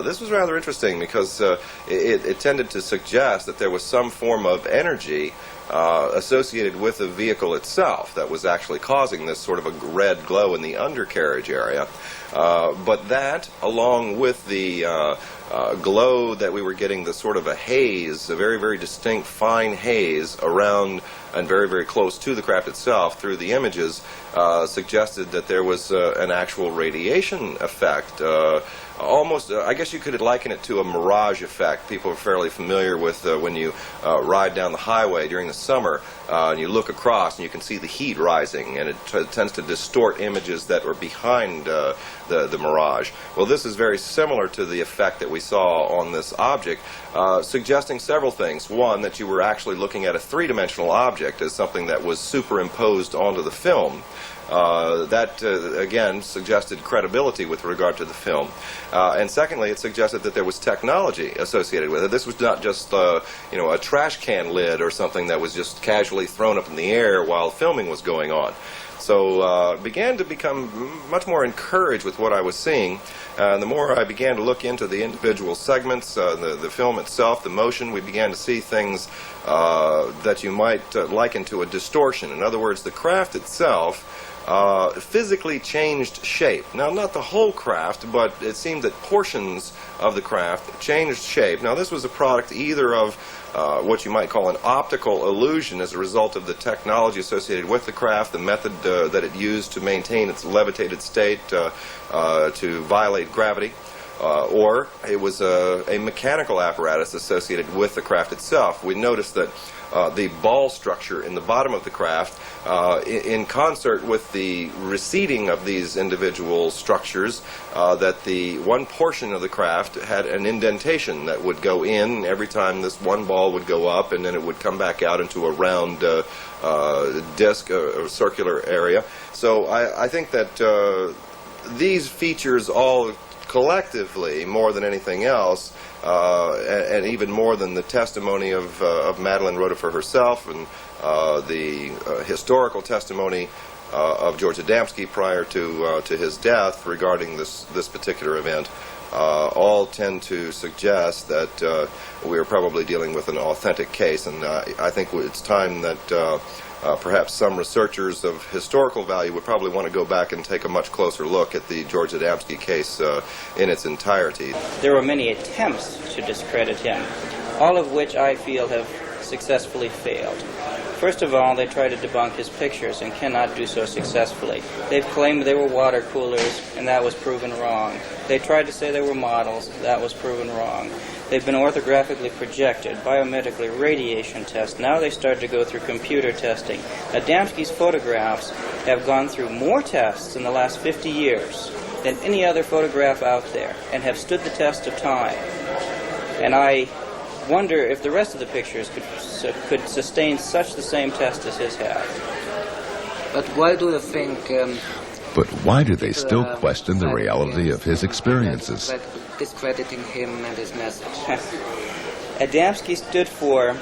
This was rather interesting because it tended to suggest that there was some form of energy associated with the vehicle itself that was actually causing this sort of a red glow in the undercarriage area. But that, along with the glow that we were getting, the sort of a haze, a very, very distinct fine haze around and very, very close to the craft itself through the images, suggested that there was an actual radiation effect. Almost, I guess you could liken it to a mirage effect. People are fairly familiar with when you ride down the highway during the summer and you look across and you can see the heat rising, and it tends to distort images that are behind the mirage. Well, this is very similar to the effect that we saw on this object, suggesting several things. One, that you were actually looking at a three-dimensional object as something that was superimposed onto the film. That, again, suggested credibility with regard to the film. And secondly, it suggested that there was technology associated with it. This was not just, a trash can lid or something that was just casually thrown up in the air while filming was going on. So began to become much more encouraged with what I was seeing. And the more I began to look into the individual segments, the film itself, the motion, we began to see things that you might liken to a distortion. In other words, the craft itself physically changed shape. Now, not the whole craft, but it seemed that portions of the craft changed shape. Now, this was a product either of what you might call an optical illusion as a result of the technology associated with the craft, the method that it used to maintain its levitated state to violate gravity, or it was a mechanical apparatus associated with the craft itself. We noticed that the ball structure in the bottom of the craft, in concert with the receding of these individual structures, that the one portion of the craft had an indentation that would go in every time this one ball would go up, and then it would come back out into a round disc or circular area. So I think that these features all collectively, more than anything else, and even more than the testimony of Madeline Rhoda for herself and the historical testimony of George Adamski prior to his death regarding this particular event, all tend to suggest that we are probably dealing with an authentic case, and I think it's time that perhaps some researchers of historical value would probably want to go back and take a much closer look at the George Adamski case in its entirety. There were many attempts to discredit him, all of which I feel have successfully failed. First of all, they try to debunk his pictures and cannot do so successfully. They've claimed they were water coolers, and that was proven wrong. They tried to say they were models, that was proven wrong. They've been orthographically projected, biometrically radiation tests. Now they start to go through computer testing. Adamski's photographs have gone through more tests in the last 50 years than any other photograph out there and have stood the test of time. And I wonder if the rest of the pictures could sustain such the same test as his have. But why do you think... But why do they still question the reality of his experiences? Discrediting him and his message. Adamski stood for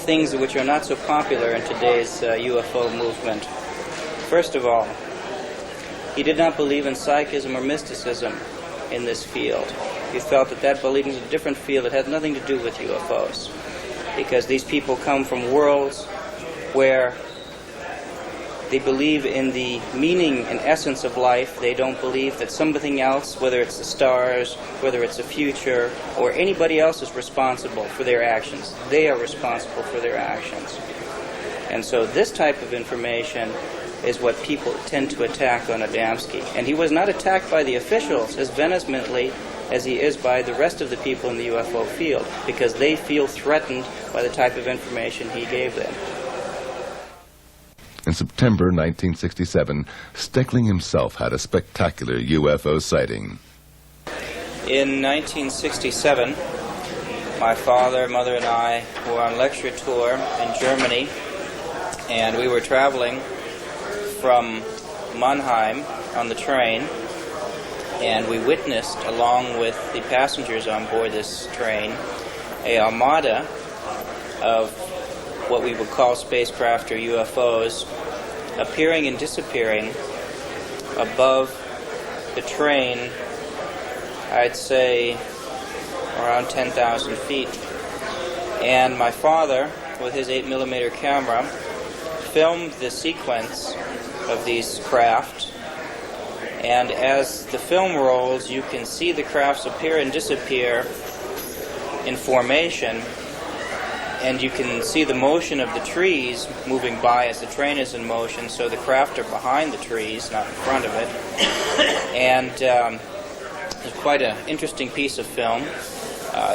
things which are not so popular in today's UFO movement. First of all, he did not believe in psychism or mysticism in this field. He felt that belief is a different field. It has nothing to do with UFOs, because these people come from worlds where they believe in the meaning and essence of life. They don't believe that something else, whether it's the stars, whether it's the future, or anybody else is responsible for their actions. They are responsible for their actions. And so this type of information is what people tend to attack on Adamski. And he was not attacked by the officials as vehemently as he is by the rest of the people in the UFO field, because they feel threatened by the type of information he gave them. In September 1967, Steckling himself had a spectacular UFO sighting. In 1967, my father, mother, and I were on lecture tour in Germany, and we were traveling from Mannheim on the train, and we witnessed, along with the passengers on board this train, a armada of what we would call spacecraft or UFOs appearing and disappearing above the train, I'd say around 10,000 feet. And my father, with his 8mm camera, filmed the sequence of these craft, and as the film rolls, you can see the crafts appear and disappear in formation, and you can see the motion of the trees moving by as the train is in motion, so the craft are behind the trees, not in front of it. And it's quite an interesting piece of film.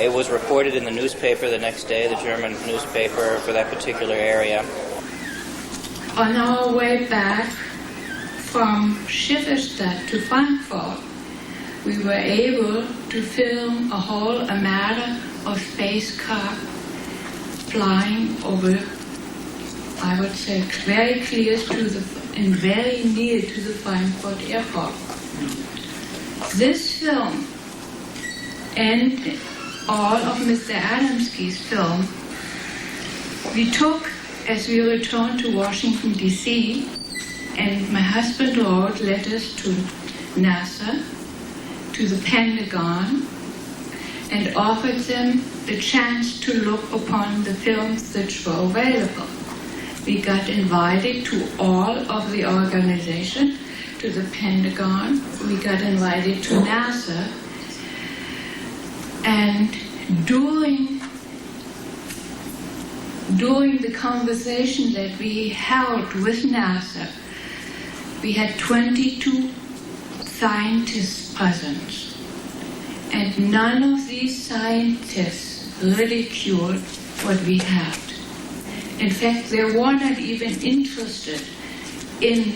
It was reported in the newspaper the next day, the German newspaper for that particular area. On our way back from Schifferstadt to Frankfurt, we were able to film a whole armada of spacecraft flying over, I would say, very close to and very near to the Frankfurt airport. This film and all of Mr. Adamski's film we took as we returned to Washington, D.C., and my husband wrote letters to NASA, to the Pentagon, and offered them the chance to look upon the films that were available. We got invited to all of the organization, to the Pentagon. We got invited to NASA. And during the conversation that we held with NASA, we had 22 scientists present. And none of these scientists ridiculed what we had. In fact, they were not even interested in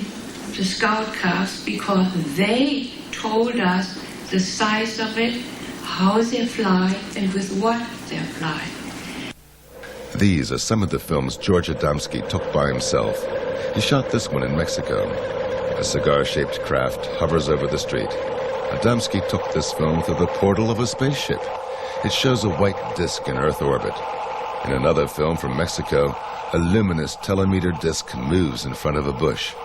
the scout cars because they told us the size of it, how they fly, and with what they fly. These are some of the films George Adamski took by himself. He shot this one in Mexico. A cigar-shaped craft hovers over the street. Adamski took this film through the portal of a spaceship. It shows a white disk in Earth orbit. In another film from Mexico, a luminous telemeter disk moves in front of a bush.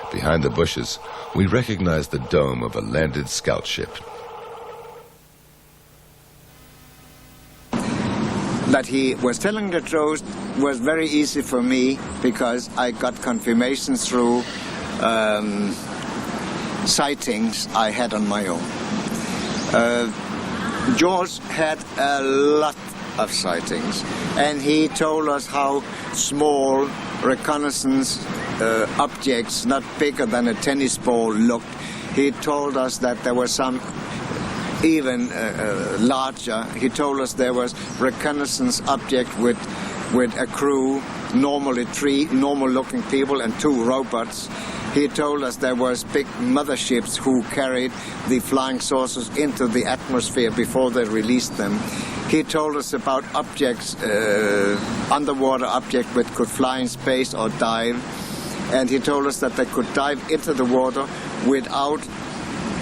Behind the bushes, we recognize the dome of a landed scout ship. That he was telling the truth was very easy for me because I got confirmation through sightings I had on my own. George had a lot of sightings, and he told us how small reconnaissance objects, not bigger than a tennis ball, looked. He told us that there were some even larger. He told us there was reconnaissance object with a crew, normally 3 normal-looking people and 2 robots. He told us there was big motherships who carried the flying saucers into the atmosphere before they released them. He told us about objects, underwater objects which could fly in space or dive. And he told us that they could dive into the water without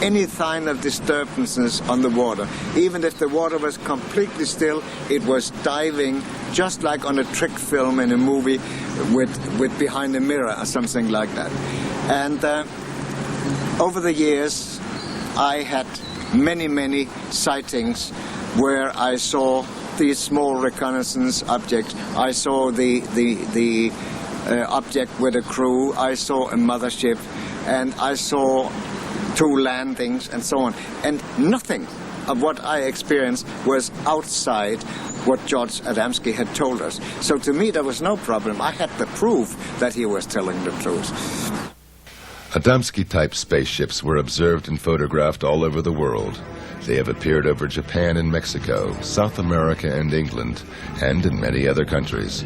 any sign of disturbances on the water. Even if the water was completely still, it was diving just like on a trick film in a movie with behind a mirror or something like that. And over the years, I had many sightings where I saw these small reconnaissance objects. I saw the object with a crew. I saw a mothership, and I saw 2 landings and so on. And nothing of what I experienced was outside what George Adamski had told us. So to me, there was no problem. I had the proof that he was telling the truth. Adamski-type spaceships were observed and photographed all over the world. They have appeared over Japan and Mexico, South America and England, and in many other countries.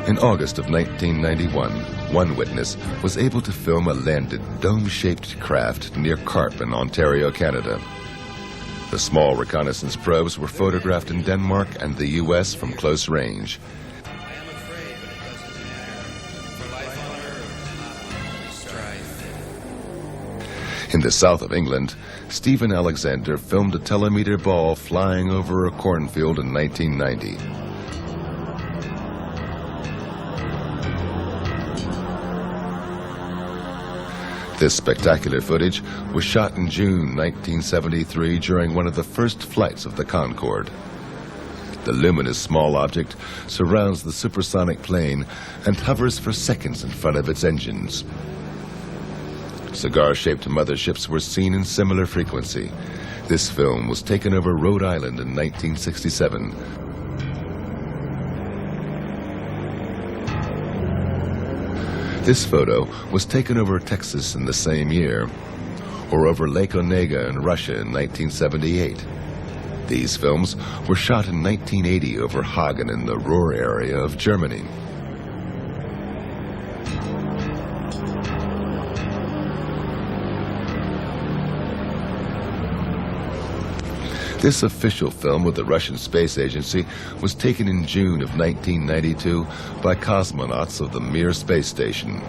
In August of 1991, one witness was able to film a landed, dome-shaped craft near Carp in Ontario, Canada. The small reconnaissance probes were photographed in Denmark and the U.S. from close range. In the south of England, Stephen Alexander filmed a telemeter ball flying over a cornfield in 1990. This spectacular footage was shot in June 1973 during one of the first flights of the Concorde. The luminous small object surrounds the supersonic plane and hovers for seconds in front of its engines. Cigar-shaped motherships were seen in similar frequency. This film was taken over Rhode Island in 1967. This photo was taken over Texas in the same year, or over Lake Onega in Russia in 1978. These films were shot in 1980 over Hagen in the Ruhr area of Germany. This official film with the Russian Space Agency was taken in June of 1992 by cosmonauts of the Mir space station.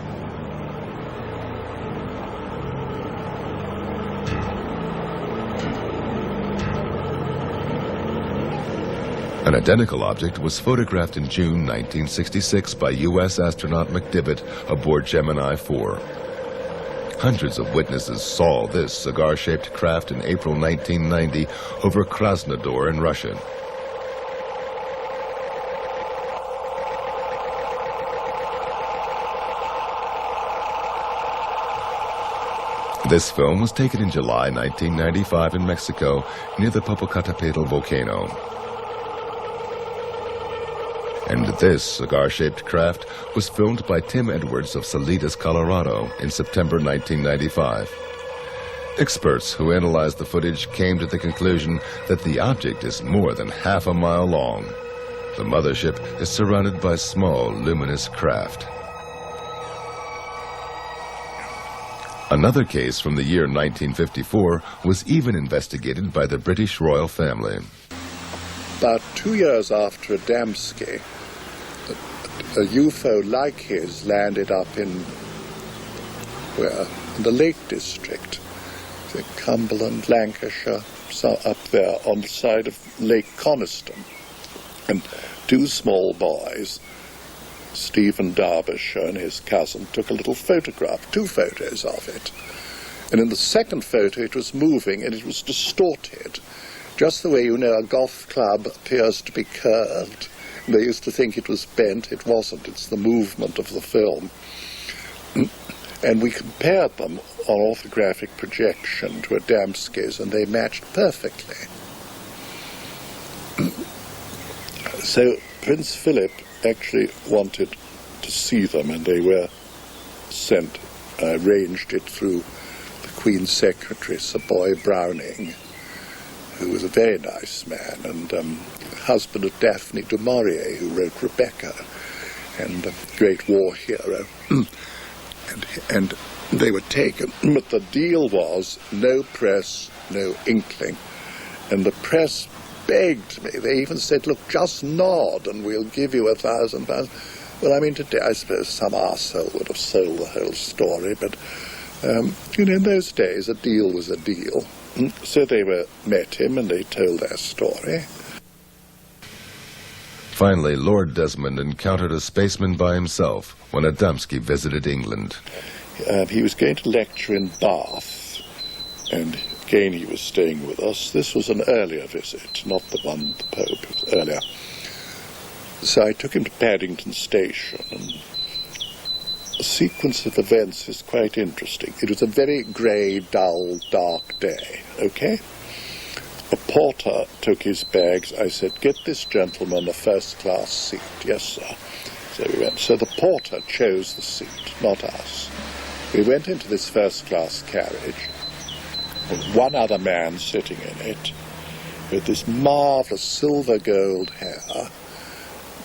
An identical object was photographed in June 1966 by U.S. astronaut McDivitt aboard Gemini 4. Hundreds of witnesses saw this cigar-shaped craft in April 1990 over Krasnodar in Russia. This film was taken in July 1995 in Mexico near the Popocatépetl volcano. And this cigar-shaped craft was filmed by Tim Edwards of Salinas, Colorado in September 1995. Experts who analyzed the footage came to the conclusion that the object is more than half a mile long. The mothership is surrounded by small, luminous craft. Another case from the year 1954 was even investigated by the British royal family. About 2 years after Adamski, a UFO like his landed up in the Lake District, the Cumberland, Lancashire, so up there on the side of Lake Coniston. And two small boys, Stephen Derbyshire and his cousin, took a little photograph, 2 photos of it. And in the second photo it was moving and it was distorted. Just the way, you know, a golf club appears to be curved. They used to think it was bent. It wasn't. It's the movement of the film. And we compared them on orthographic projection to Adamski's, and they matched perfectly. So Prince Philip actually wanted to see them, and they were sent. I arranged it through the Queen's Secretary, Sir Boy Browning, who was a very nice man, and husband of Daphne du Maurier, who wrote Rebecca, and a great war hero. and they were taken. But the deal was no press, no inkling. And the press begged me. They even said, look, just nod and we'll give you £1,000. Well, I mean, today I suppose some arsehole would have sold the whole story, but you know, in those days a deal was a deal. So they met him and they told their story. Finally, Lord Desmond encountered a spaceman by himself when Adamski visited England. He was going to lecture in Bath, and again he was staying with us. This was an earlier visit, not the one with the Pope, it was earlier. So I took him to Paddington Station, and the sequence of events is quite interesting. It was a very grey, dull, dark day, okay? A porter took his bags. I said, get this gentleman a first-class seat. Yes, sir. So we went. So the porter chose the seat, not us. We went into this first-class carriage, with one other man sitting in it, with this marvellous silver-gold hair,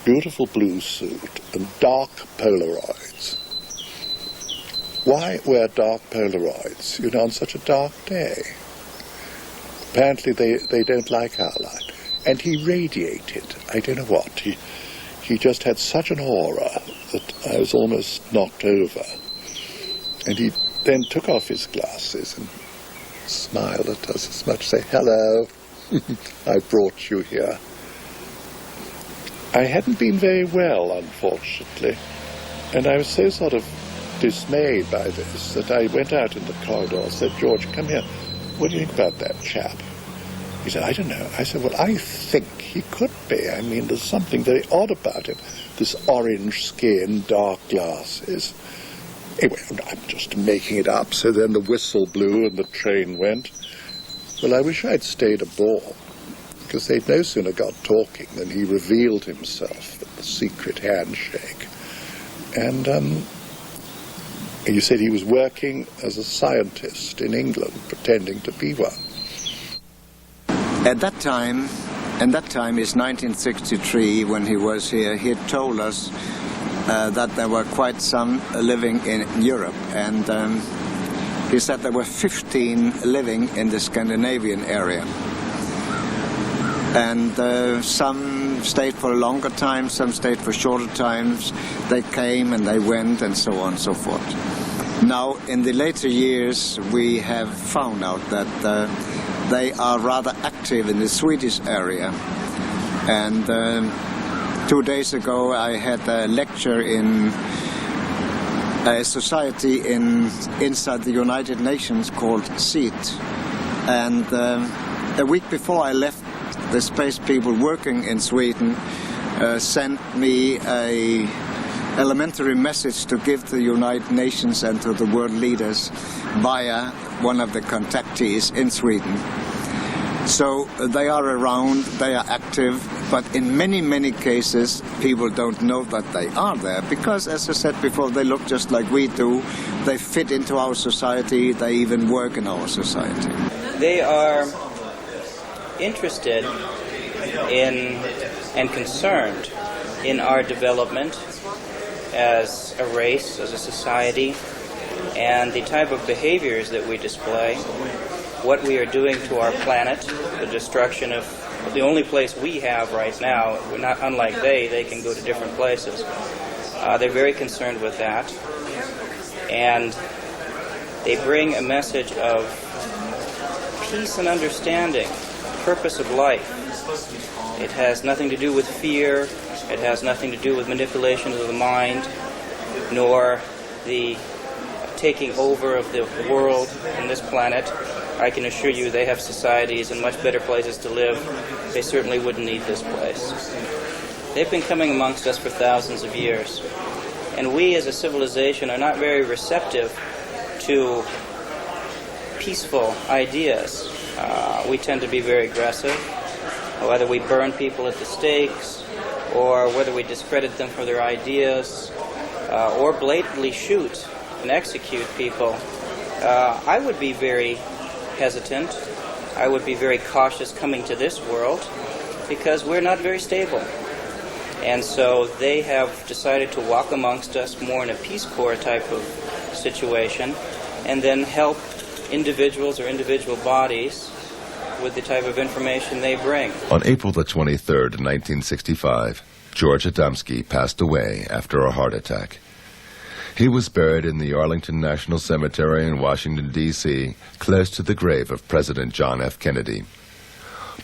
beautiful blue suit, and dark Polaroids. Why wear dark Polaroids, you know, on such a dark day? Apparently they don't like our light. And he radiated, I don't know what. He just had such an aura that I was almost knocked over. And he then took off his glasses and smiled at us as much as say, hello, I brought you here. I hadn't been very well, unfortunately, and I was so sort of dismayed by this that I went out in the corridor and said, George, come here. What do you think about that chap? He said, I don't know. I said, well, I think he could be. I mean, there's something very odd about him. This orange skin, dark glasses. Anyway, I'm just making it up. So then the whistle blew and the train went. Well, I wish I'd stayed aboard, because they'd no sooner got talking than he revealed himself with the secret handshake. And he said he was working as a scientist in England, pretending to be one. At that time is 1963, when he was here, he had told us that there were quite some living in Europe, and he said there were 15 living in the Scandinavian area. And some stayed for a longer time, some stayed for shorter times. They came and they went and so on and so forth. Now, in the later years, we have found out that they are rather active in the Swedish area. And 2 days ago, I had a lecture in a society inside the United Nations called SEAT. And a week before I left, the space people working in Sweden sent me a elementary message to give to the United Nations and to the world leaders via one of the contactees in Sweden. So they are around, they are active, but in many, many cases people don't know that they are there because, as I said before, they look just like we do. They fit into our society, they even work in our society. They are interested in and concerned in our development as a race, as a society, and the type of behaviors that we display, what we are doing to our planet, the destruction of the only place we have right now. We're not unlike they can go to different places. They're very concerned with that, and they bring a message of peace and understanding, purpose of life. It has nothing to do with fear, it has nothing to do with manipulation of the mind, nor the taking over of the world and this planet. I can assure you they have societies and much better places to live. They certainly wouldn't need this place. They've been coming amongst us for thousands of years, and we as a civilization are not very receptive to peaceful ideas. We tend to be very aggressive, whether we burn people at the stakes, or whether we discredit them for their ideas, or blatantly shoot and execute people. I would be very hesitant. I would be very cautious coming to this world because we're not very stable. And so they have decided to walk amongst us more in a Peace Corps type of situation and then help individuals or individual bodies with the type of information they bring. On April the 23rd, 1965, George Adamski passed away after a heart attack. He was buried in the Arlington National Cemetery in Washington, D.C., close to the grave of President John F. Kennedy.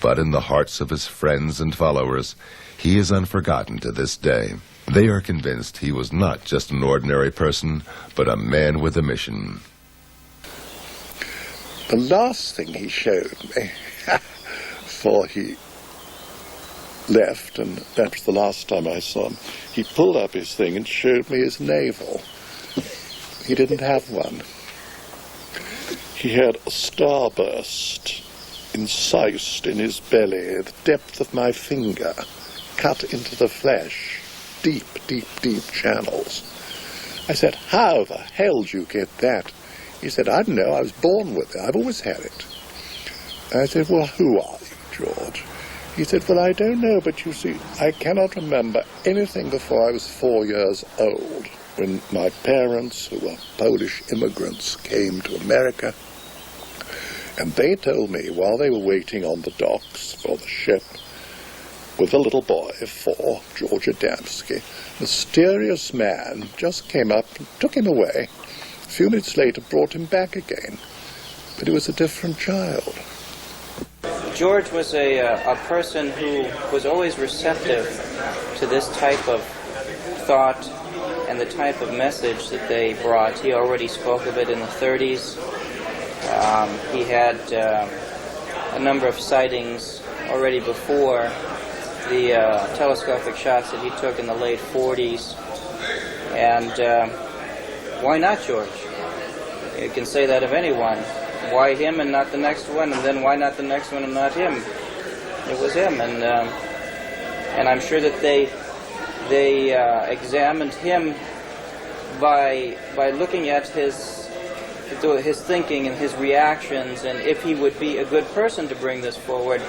But in the hearts of his friends and followers, he is unforgotten to this day. They are convinced he was not just an ordinary person, but a man with a mission. The last thing he showed me, before he left, and that was the last time I saw him, he pulled up his thing and showed me his navel. He didn't have one. He had a starburst incised in his belly, the depth of my finger, cut into the flesh, deep, deep, deep channels. I said, how the hell did you get that? He said, I don't know, I was born with it, I've always had it. I said, well, who are you, George? He said, well, I don't know, but you see, I cannot remember anything before I was 4 years old, when my parents, who were Polish immigrants, came to America, and they told me while they were waiting on the docks for the ship with a little boy, 4, George Adamski, a mysterious man just came up and took him away. A few minutes later brought him back again, but he was a different child. George was a person who was always receptive to this type of thought and the type of message that they brought. He already spoke of it in the 30s. He had a number of sightings already before the telescopic shots that he took in the late 40s. And why not George? You can say that of anyone. Why him and not the next one? And then why not the next one and not him? It was him. And I'm sure that they examined him by looking at his thinking and his reactions, and if he would be a good person to bring this forward.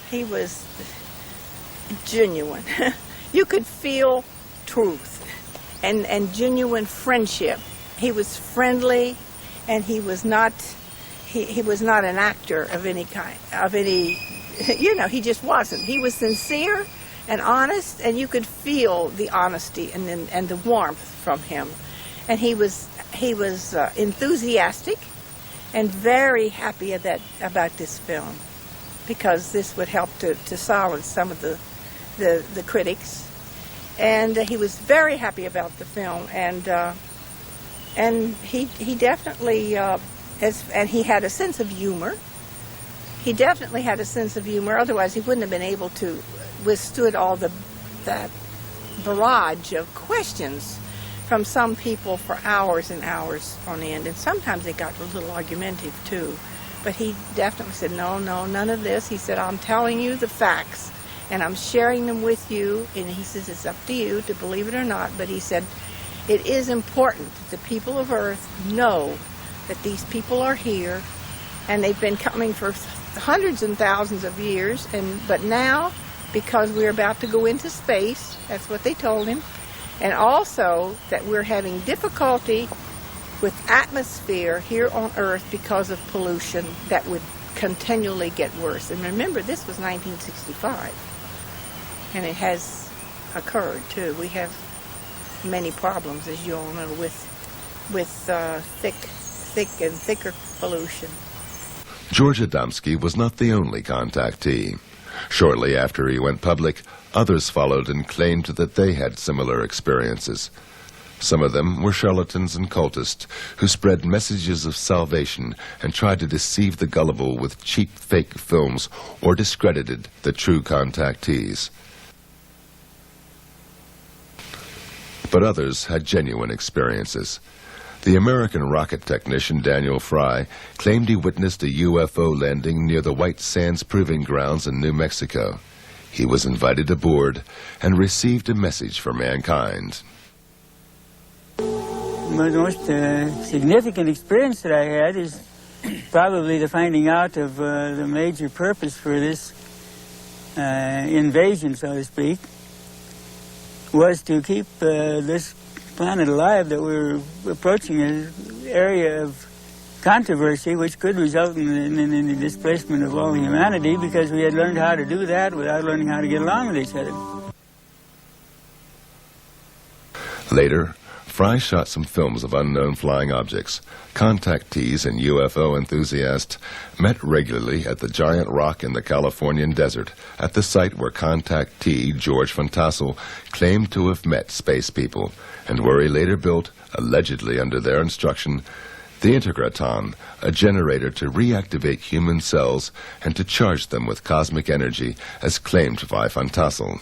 He was genuine. You could feel truth and genuine friendship. He was friendly, and he was not an actor of any kind, he just wasn't. He was sincere and honest, and you could feel the honesty and the warmth from him. And he was enthusiastic and very happy about this film, because this would help to silence some of the critics. And he was very happy about the film, and he definitely and he had a sense of humor. He definitely had a sense of humor. Otherwise, he wouldn't have been able to withstood all that barrage of questions from some people for hours and hours on end, and sometimes they got a little argumentative too. But he definitely said, no, none of this. He said, I'm telling you the facts, and I'm sharing them with you, and he says it's up to you to believe it or not, but he said it is important that the people of Earth know that these people are here, and they've been coming for hundreds and thousands of years, but now, because we're about to go into space, that's what they told him, and also that we're having difficulty with atmosphere here on Earth because of pollution that would continually get worse. And remember, this was 1965, and it has occurred too. We have many problems, as you all know, with thick and thicker pollution. George Adamski was not the only contactee. Shortly after he went public, others followed and claimed that they had similar experiences. Some of them were charlatans and cultists who spread messages of salvation and tried to deceive the gullible with cheap fake films or discredited the true contactees. But others had genuine experiences. The American rocket technician Daniel Fry claimed he witnessed a UFO landing near the White Sands Proving Grounds in New Mexico. He was invited aboard and received a message for mankind. The most significant experience that I had is probably the finding out of the major purpose for this invasion, so to speak, was to keep this planet alive, that we're approaching an area of controversy which could result in the displacement of all humanity, because we had learned how to do that without learning how to get along with each other. Later, Fry shot some films of unknown flying objects. Contactees and UFO enthusiasts met regularly at the giant rock in the Californian desert, at the site where contactee George Van Tassel claimed to have met space people, and where he later built, allegedly under their instruction, the Integraton, a generator to reactivate human cells and to charge them with cosmic energy, as claimed by Van Tassel.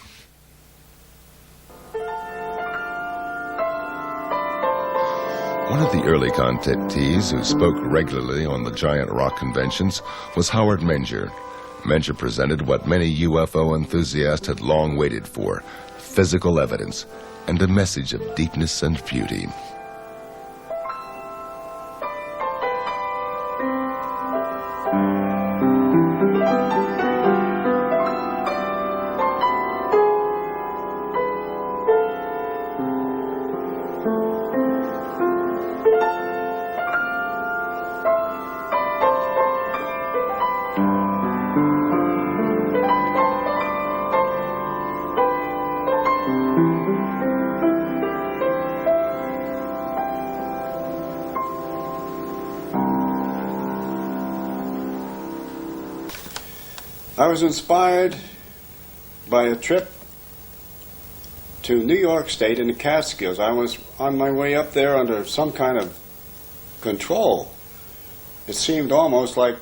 One of the early contactees who spoke regularly on the giant rock conventions was Howard Menger. Menger presented what many UFO enthusiasts had long waited for: physical evidence and a message of deepness and beauty. I was inspired by a trip to New York State in the Catskills. I was on my way up there under some kind of control. It seemed almost like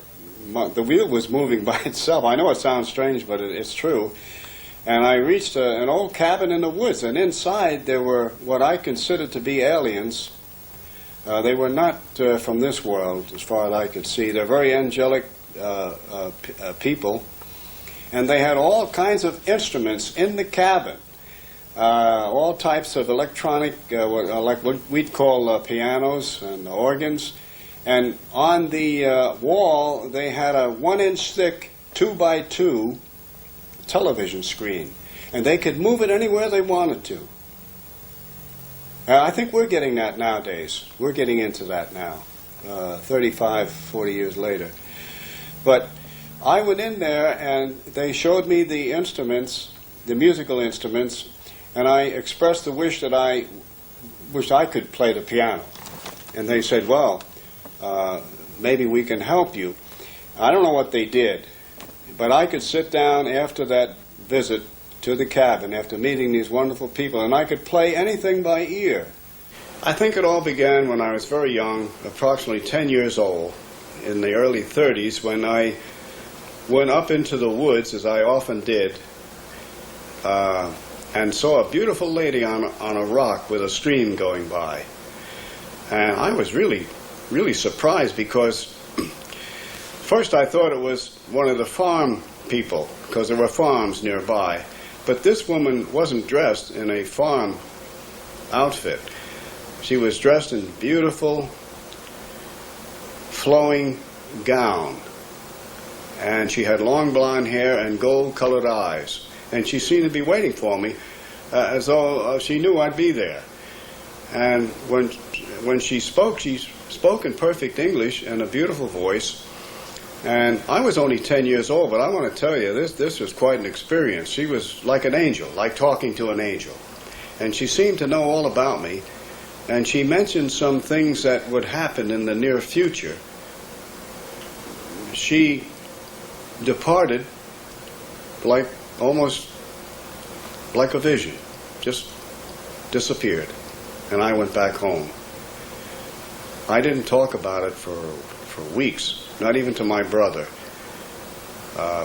the wheel was moving by itself. I know it sounds strange, but it's true. And I reached an old cabin in the woods, and inside there were what I considered to be aliens. They were not from this world, as far as I could see. They're very angelic people. And they had all kinds of instruments in the cabin, all types of electronic, like what we'd call pianos and organs. And on the wall, they had a 1-inch thick 2x2 television screen. And they could move it anywhere they wanted to. I think we're getting that nowadays. We're getting into that now, 35, 40 years later. But I went in there and they showed me the instruments, the musical instruments, and I expressed the wish that I wished I could play the piano. And they said, well, maybe we can help you. I don't know what they did, but I could sit down after that visit to the cabin, after meeting these wonderful people, and I could play anything by ear. I think it all began when I was very young, approximately 10 years old, in the early 30s, when I went up into the woods, as I often did, and saw a beautiful lady on a rock with a stream going by. And I was really surprised, because first I thought it was one of the farm people, because there were farms nearby. But this woman wasn't dressed in a farm outfit. She was dressed in beautiful, flowing gown. And she had long blonde hair and gold-colored eyes. And she seemed to be waiting for me, as though she knew I'd be there. And when she spoke in perfect English and a beautiful voice. And I was only 10 years old, but I want to tell you, this was quite an experience. She was like an angel, like talking to an angel. And she seemed to know all about me. And she mentioned some things that would happen in the near future. She departed almost like a vision, just disappeared. And I went back home. I didn't talk about it for weeks, not even to my brother,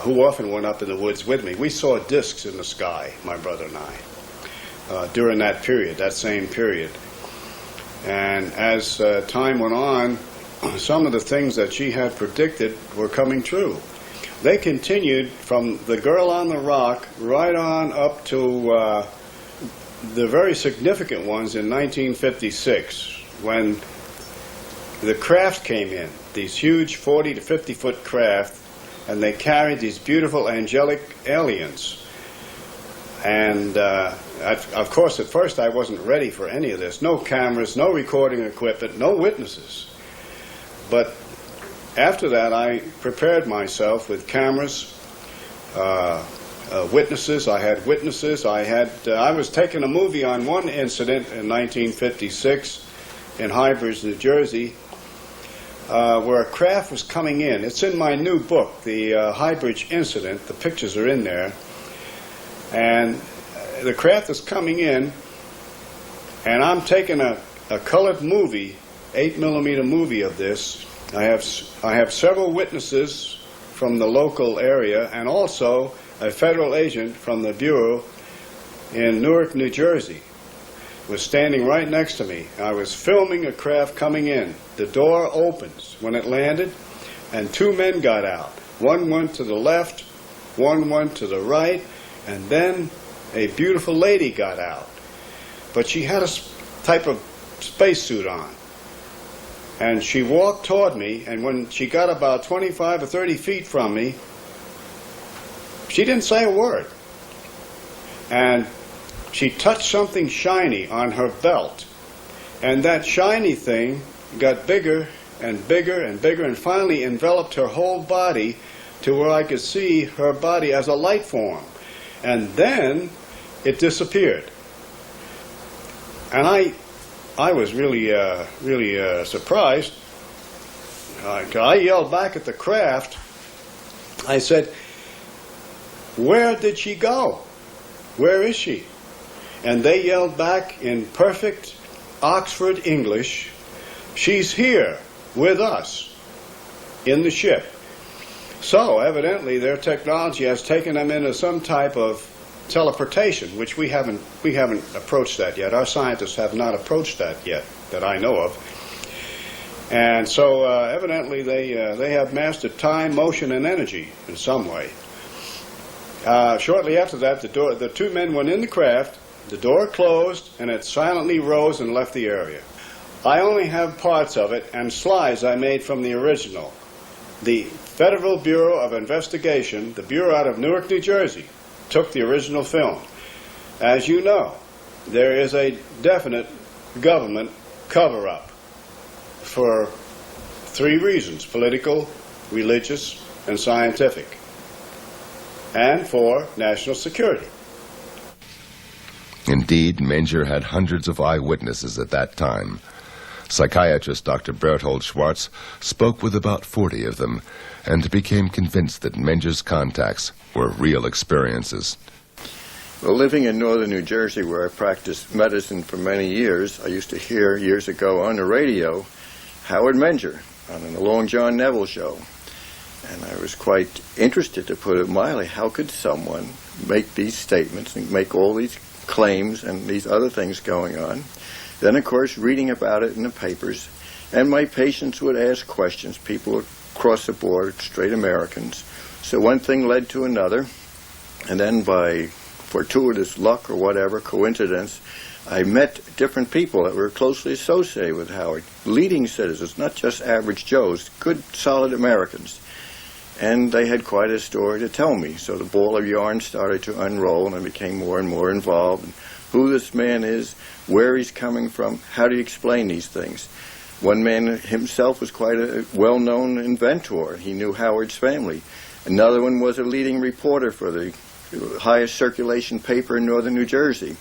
who often went up in the woods with me. We saw discs in the sky, my brother and I, during that period, that same period. And as time went on, some of the things that she had predicted were coming true. They continued from the girl on the rock right on up to the very significant ones in 1956, when the craft came in, these huge 40 to 50 foot craft, and they carried these beautiful angelic aliens. And of course, at first I wasn't ready for any of this. No cameras, no recording equipment, no witnesses. But after that, I prepared myself with cameras, witnesses. I had witnesses. I was taking a movie on one incident in 1956 in Highbridge, New Jersey, where a craft was coming in. It's in my new book, the Highbridge incident. The pictures are in there. And the craft is coming in, and I'm taking a colored movie, 8mm movie of this. I have several witnesses from the local area, and also a federal agent from the Bureau in Newark, New Jersey, was standing right next to me. I was filming a craft coming in. The door opens when it landed, and two men got out. One went to the left, one went to the right, and then a beautiful lady got out. But she had a type of spacesuit on. And she walked toward me, and when she got about 25 or 30 feet from me, she didn't say a word. And she touched something shiny on her belt. And that shiny thing got bigger and bigger and bigger, and finally enveloped her whole body to where I could see her body as a light form. And then it disappeared. And I was really surprised. I yelled back at the craft. I said, "Where did she go? Where is she?" And they yelled back in perfect Oxford English, "She's here with us in the ship." So evidently their technology has taken them into some type of teleportation, which we haven't approached that yet. Our scientists have not approached that yet, that I know of. And so evidently they have mastered time, motion, and energy in some way. Shortly after that, the two men went in the craft, the door closed, and it silently rose and left the area. I only have parts of it and slides I made from the original. The Federal Bureau of Investigation, the Bureau out of Newark, New Jersey, took the original film. As you know, there is a definite government cover-up for three reasons: political, religious, and scientific, and for national security. Indeed, Menger had hundreds of eyewitnesses at that time. Psychiatrist Dr. Berthold Schwartz spoke with about 40 of them and became convinced that Menger's contacts were real experiences. Well, living in northern New Jersey, where I practiced medicine for many years, I used to hear years ago on the radio Howard Menger on the Long John Neville show. And I was quite interested, to put it mildly. How could someone make these statements and make all these claims and these other things going on. Then, of course, reading about it in the papers. And my patients would ask questions, people across the board, straight Americans. So one thing led to another. And then by fortuitous luck or whatever, coincidence, I met different people that were closely associated with Howard. Leading citizens, not just average Joes, good, solid Americans. And they had quite a story to tell me. So the ball of yarn started to unroll, and I became more and more involved in who this man is, where he's coming from, how do you explain these things. One man himself was quite a well-known inventor. He knew Howard's family. Another one was a leading reporter for the highest circulation paper in northern New Jersey,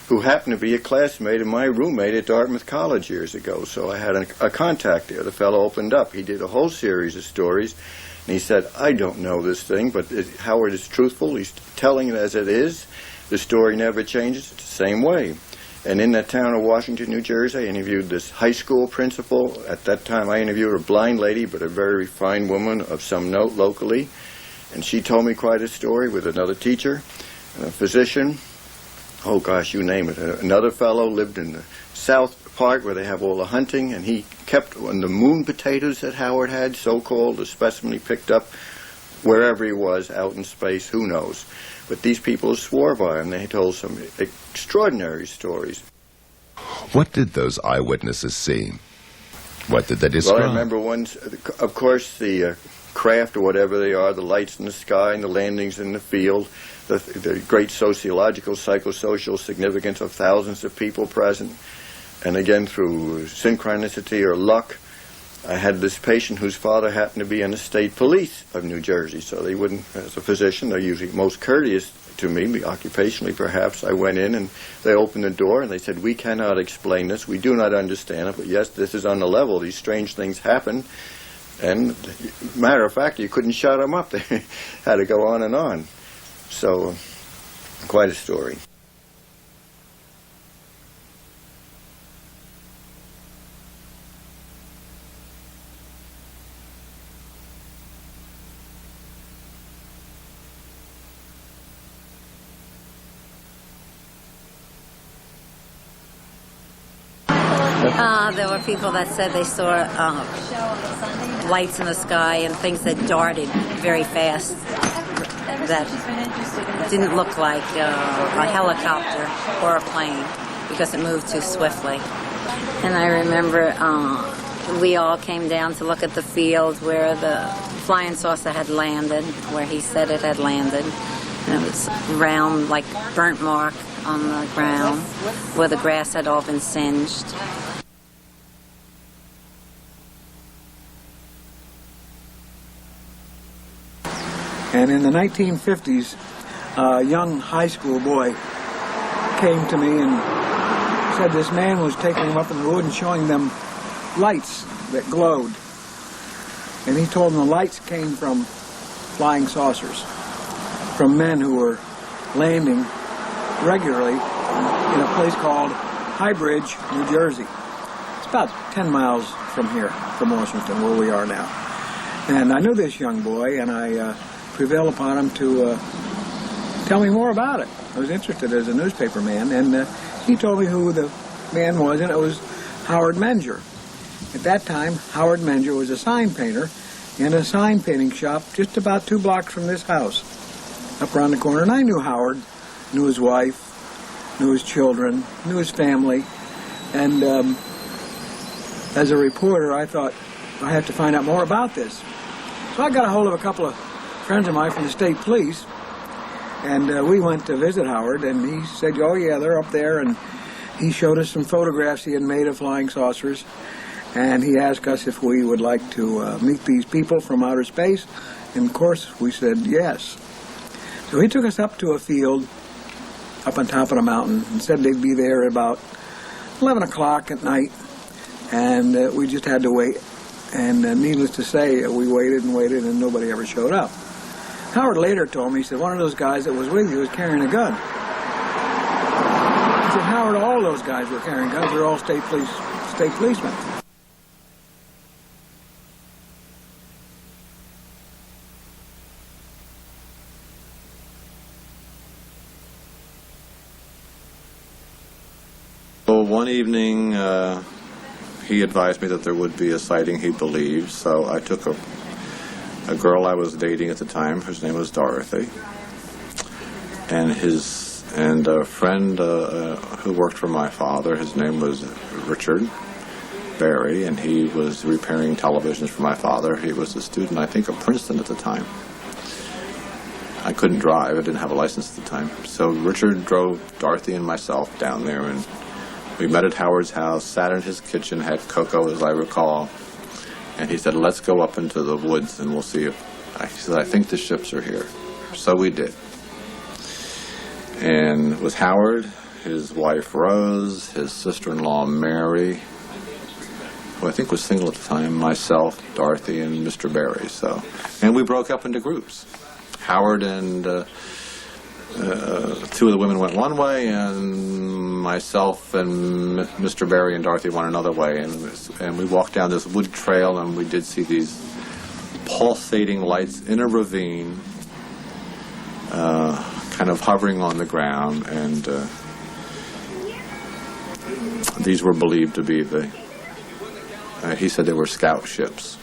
who happened to be a classmate of my roommate at Dartmouth College years ago. So I had a contact there. The fellow opened up. He did a whole series of stories. And he said, I don't know this thing, but Howard is truthful. He's telling it as it is. The story never changes. It's the same way. And in that town of Washington, New Jersey, I interviewed this high school principal. At that time, I interviewed a blind lady, but a very refined woman of some note locally. And she told me quite a story with another teacher, a physician. Oh, gosh, you name it. Another fellow lived in the south part where they have all the hunting, and he kept on the moon potatoes that Howard had, so-called, the specimen he picked up wherever he was, out in space, who knows. But these people swore by him. They told some extraordinary stories. What did those eyewitnesses see? What did they describe? Well, I remember once, of course, the craft or whatever they are, the lights in the sky and the landings in the field, the great sociological, psychosocial significance of thousands of people present. And again, through synchronicity or luck, I had this patient whose father happened to be in the state police of New Jersey. So they wouldn't, as a physician, they're usually most courteous to me, occupationally perhaps. I went in and they opened the door and they said, we cannot explain this. We do not understand it. But yes, this is on the level. These strange things happen. And matter of fact, you couldn't shut them up. They had to go on and on. So quite a story. There were people that said they saw lights in the sky and things that darted very fast that didn't look like a helicopter or a plane because it moved too swiftly. And I remember we all came down to look at the field where the flying saucer had landed, where he said it had landed. And it was round, like burnt mark on the ground where the grass had all been singed. And in the 1950s, a young high school boy came to me and said this man was taking them up in the wood and showing them lights that glowed. And he told them the lights came from flying saucers, from men who were landing regularly in a place called High Bridge, New Jersey. It's about 10 miles from here, from Washington, where we are now. And I knew this young boy, and I prevailed upon him to tell me more about it. I was interested as a newspaper man, and he told me who the man was, and it was Howard Menger. At that time, Howard Menger was a sign painter in a sign painting shop just about 2 blocks from this house, up around the corner. And I knew Howard, knew his wife, knew his children, knew his family, and as a reporter, I thought I had to find out more about this. So I got a hold of a couple of friends of mine from the state police, and we went to visit Howard, and he said, oh yeah, they're up there, and he showed us some photographs he had made of flying saucers, and he asked us if we would like to meet these people from outer space, and of course we said yes. So he took us up to a field up on top of the mountain and said they'd be there about 11 o'clock at night, and we just had to wait. And needless to say, we waited and waited, and nobody ever showed up. Howard later told me, he said, one of those guys that was with you was carrying a gun. He said, Howard, all those guys were carrying guns. They're all state policemen. evening, he advised me that there would be a sighting he believed, so I took a girl I was dating at the time, whose name was Dorothy, and a friend who worked for my father. His name was Richard Barry, and he was repairing televisions for my father. He was a student, I think, of Princeton at the time. I couldn't drive. I didn't have a license at the time. So Richard drove Dorothy and myself down there, and we met at Howard's house, sat in his kitchen, had cocoa, as I recall, and he said, let's go up into the woods and we'll see if... He said, I think the ships are here. So we did. And it was Howard, his wife Rose, his sister-in-law Mary, who I think was single at the time, myself, Dorothy, and Mr. Barry. And we broke up into groups. Howard and two of the women went one way, and myself and Mr. Barry and Dorothy went another way. And we walked down this wood trail, and we did see these pulsating lights in a ravine, kind of hovering on the ground, and these were believed to be he said they were scout ships.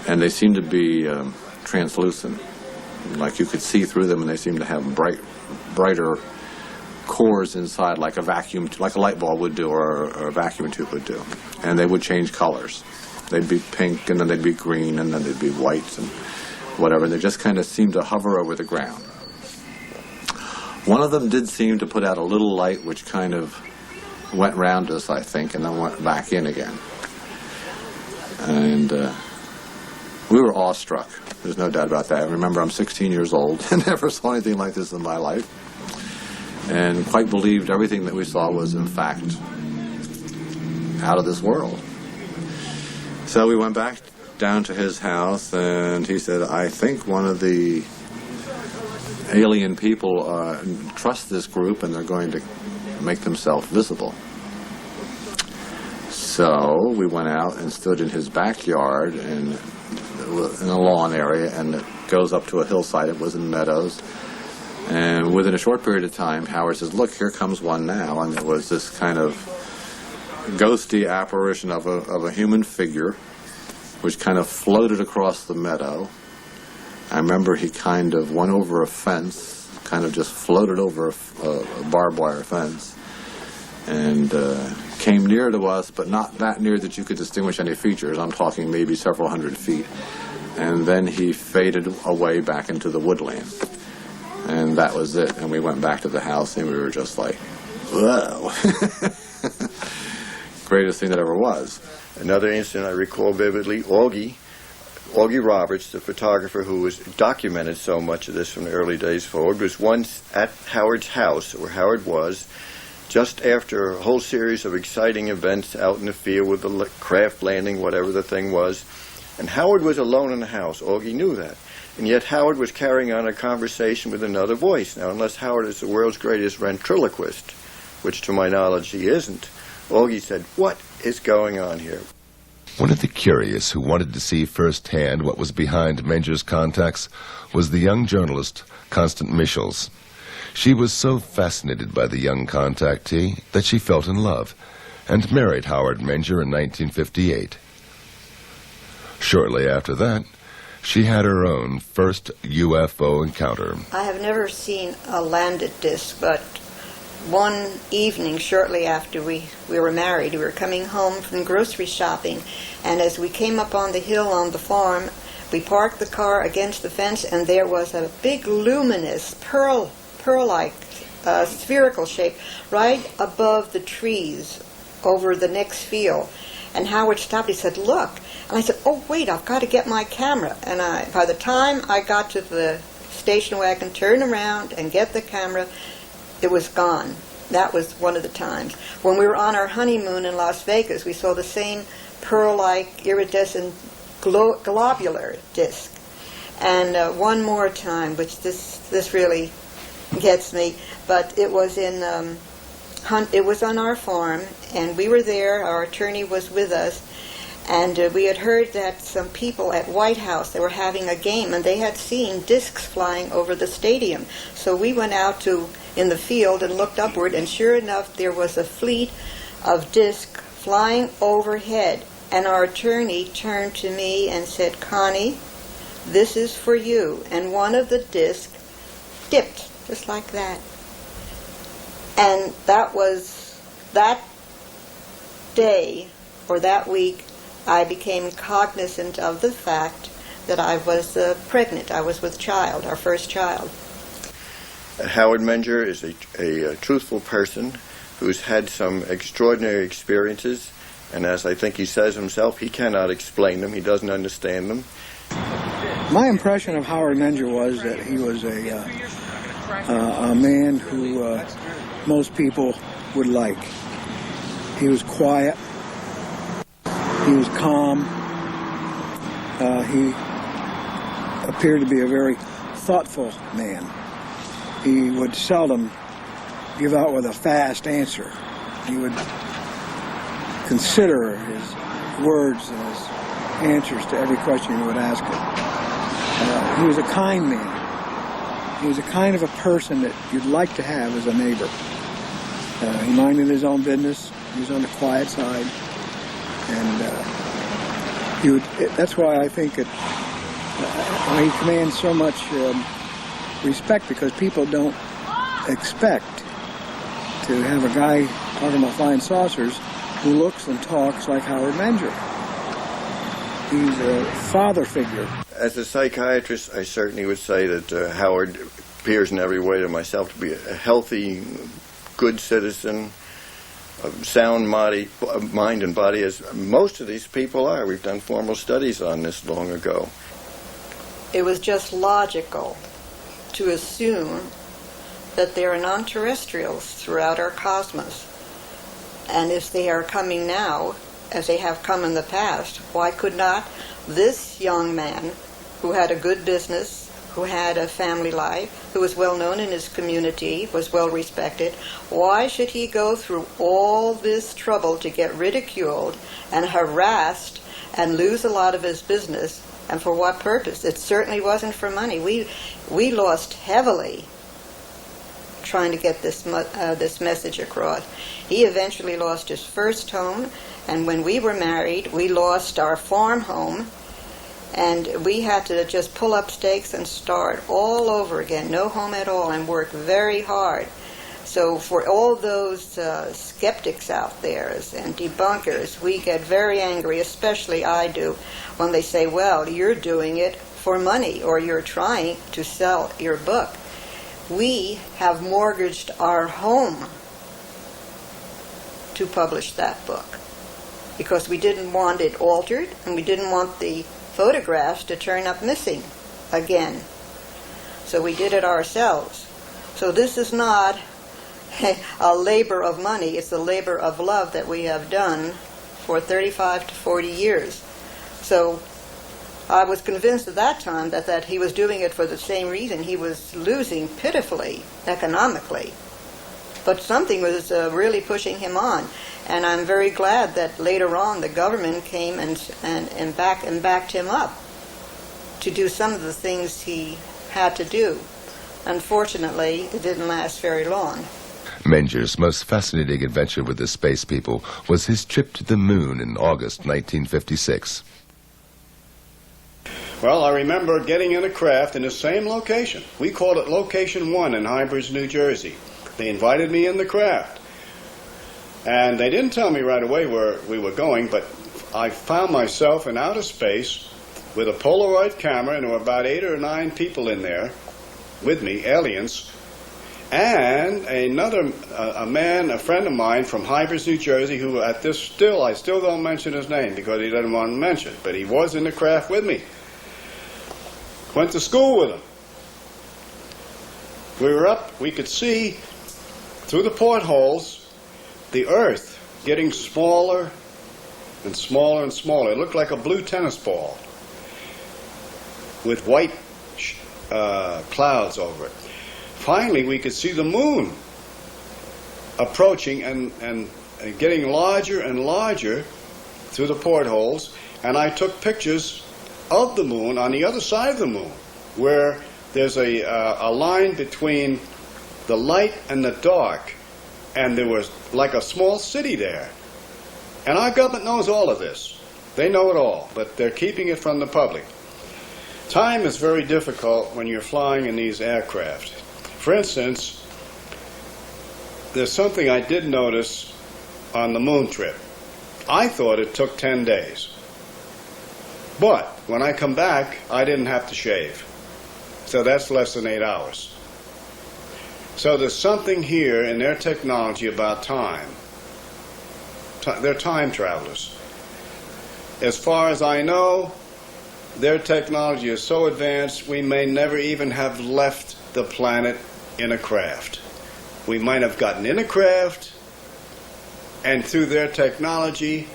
And they seemed to be translucent, like you could see through them, and they seemed to have brighter cores inside, like a vacuum, like a light bulb would do, or a vacuum tube would do. And they would change colors. They'd be pink, and then they'd be green, and then they'd be white, and whatever. And they just kind of seemed to hover over the ground. One of them did seem to put out a little light, which kind of went round us, I think, and then went back in again. And we were awestruck. There's no doubt about that. Remember, I'm 16 years old and never saw anything like this in my life, and quite believed everything that we saw was, in fact, out of this world. So we went back down to his house, and he said, I think one of the alien people trust this group, and they're going to make themselves visible. So we went out and stood in his backyard in a lawn area, and it goes up to a hillside. It was in meadows. And within a short period of time, Howard says, look, here comes one now. And it was this kind of ghosty apparition of a human figure, which kind of floated across the meadow. I remember he kind of went over a fence, kind of just floated over a barbed wire fence, and came near to us, but not that near that you could distinguish any features. I'm talking maybe several hundred feet. And then he faded away back into the woodland. And that was it. And we went back to the house, and we were just like, whoa. Greatest thing that ever was. Another incident I recall vividly, Augie Roberts, the photographer who was documented so much of this from the early days forward, was once at Howard's house, where Howard was, just after a whole series of exciting events out in the field with the craft landing, whatever the thing was. And Howard was alone in the house. Augie knew that. And yet Howard was carrying on a conversation with another voice. Now, unless Howard is the world's greatest ventriloquist, which to my knowledge he isn't, Augie said, what is going on here? One of the curious who wanted to see firsthand what was behind Menger's contacts was the young journalist, Constance Michels. She was so fascinated by the young contactee that she fell in love and married Howard Menger in 1958. Shortly after that, she had her own first UFO encounter. I have never seen a landed disc, but one evening shortly after we were married, we were coming home from grocery shopping, and as we came up on the hill on the farm, we parked the car against the fence, and there was a big luminous pearl-like spherical shape right above the trees over the next field. And Howard stopped. He said, look. And I said, oh, wait, I've got to get my camera. And by the time I got to the station wagon, turn around and get the camera, it was gone. That was one of the times. When we were on our honeymoon in Las Vegas, we saw the same pearl-like iridescent globular disc. And one more time, which this really gets me, but it was it was on our farm, and we were there. Our attorney was with us, And we had heard that some people at White House, they were having a game, and they had seen discs flying over the stadium. So we went out in the field and looked upward, and sure enough, there was a fleet of discs flying overhead. And our attorney turned to me and said, "Connie, this is for you." And one of the discs dipped, just like that. And that was that day, or that week, I became cognizant of the fact that I was pregnant. I was with child, our first child. Howard Menger is a truthful person who's had some extraordinary experiences, and as I think he says himself, he cannot explain them, he doesn't understand them. My impression of Howard Menger was that he was a man who most people would like. He was quiet. He was calm. He appeared to be a very thoughtful man. He would seldom give out with a fast answer. He would consider his words and his answers to every question you would ask him. He was a kind man. He was a kind of a person that you'd like to have as a neighbor. He minded his own business. He was on the quiet side. And that's why I think he commands so much respect, because people don't expect to have a guy talking about flying saucers who looks and talks like Howard Menger. He's a father figure. As a psychiatrist, I certainly would say that Howard appears in every way to myself to be a healthy, good citizen, of sound mind and body, as most of these people are. We've done formal studies on this long ago. It was just logical to assume that there are non-terrestrials throughout our cosmos. And if they are coming now, as they have come in the past, why could not this young man, who had a good business, who had a family life, who was well known in his community, was well respected, why should he go through all this trouble to get ridiculed and harassed and lose a lot of his business? And for what purpose? It certainly wasn't for money. We lost heavily trying to get this message across. He eventually lost his first home, and when we were married, we lost our farm home. And we had to just pull up stakes and start all over again, no home at all, and work very hard. So for all those skeptics out there and debunkers, we get very angry, especially I do, when they say, well, you're doing it for money, or you're trying to sell your book. We have mortgaged our home to publish that book, because we didn't want it altered, and we didn't want the photographs to turn up missing again. So we did it ourselves. So this is not a labor of money, it's a labor of love that we have done for 35 to 40 years. So I was convinced at that time that he was doing it for the same reason. He was losing pitifully economically. But something was really pushing him on. And I'm very glad that later on the government came and backed him up to do some of the things he had to do. Unfortunately, it didn't last very long. Menger's most fascinating adventure with the space people was his trip to the moon in August 1956. Well, I remember getting in a craft in the same location. We called it Location 1 in Hybridge, New Jersey. They invited me in the craft. And they didn't tell me right away where we were going, but I found myself in outer space with a Polaroid camera, and there were about 8 or 9 people in there with me, aliens, and a man, a friend of mine from Hybridge, New Jersey, who I still don't mention his name because he doesn't want to mention it, but he was in the craft with me. Went to school with him. We were up, we could see through the portholes the Earth getting smaller and smaller and smaller. It looked like a blue tennis ball with white clouds over it. Finally, we could see the moon approaching and getting larger and larger through the portholes, and I took pictures of the moon on the other side of the moon, where there's a line between the light and the dark, and there was like a small city there. And our government knows all of this. They know it all, but they're keeping it from the public. Time is very difficult when you're flying in these aircraft. For instance, there's something I did notice on the moon trip. I thought it took 10 days. But when I come back, I didn't have to shave. So that's less than 8 hours. So there's something here in their technology about time. They're time travelers. As far as I know, their technology is so advanced, we may never even have left the planet in a craft. We might have gotten in a craft, and through their technology,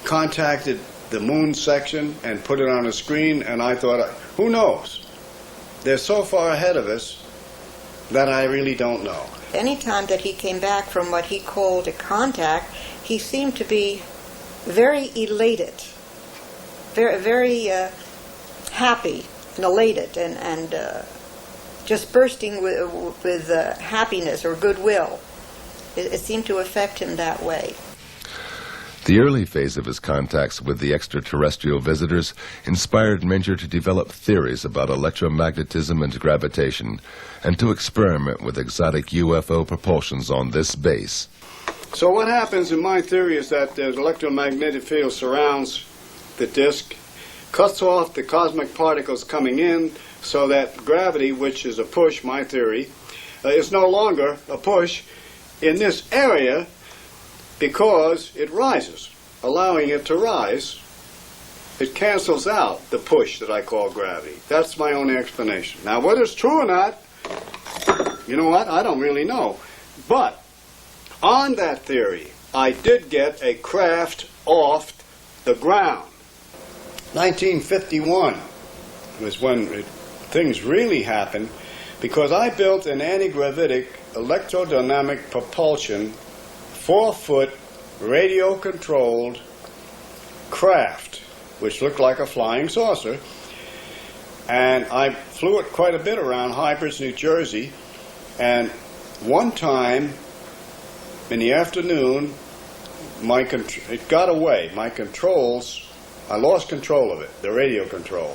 contacted the moon section and put it on a screen, and I thought, who knows? They're so far ahead of us that I really don't know. Any time that he came back from what he called a contact, he seemed to be very elated, very happy and elated, and just bursting with happiness or goodwill. It seemed to affect him that way. The early phase of his contacts with the extraterrestrial visitors inspired Menger to develop theories about electromagnetism and gravitation, and to experiment with exotic UFO propulsions on this base. So what happens in my theory is that the electromagnetic field surrounds the disk, cuts off the cosmic particles coming in, so that gravity, which is a push, my theory, is no longer a push in this area, because it rises. Allowing it to rise, it cancels out the push that I call gravity. That's my own explanation. Now, whether it's true or not, you know what? I don't really know. But on that theory, I did get a craft off the ground. 1951 was when things really happened, because I built an anti-gravitic electrodynamic propulsion 4-foot radio-controlled craft, which looked like a flying saucer. And I flew it quite a bit around Hybrids, New Jersey. And one time in the afternoon, it got away. My controls, I lost control of it, the radio control.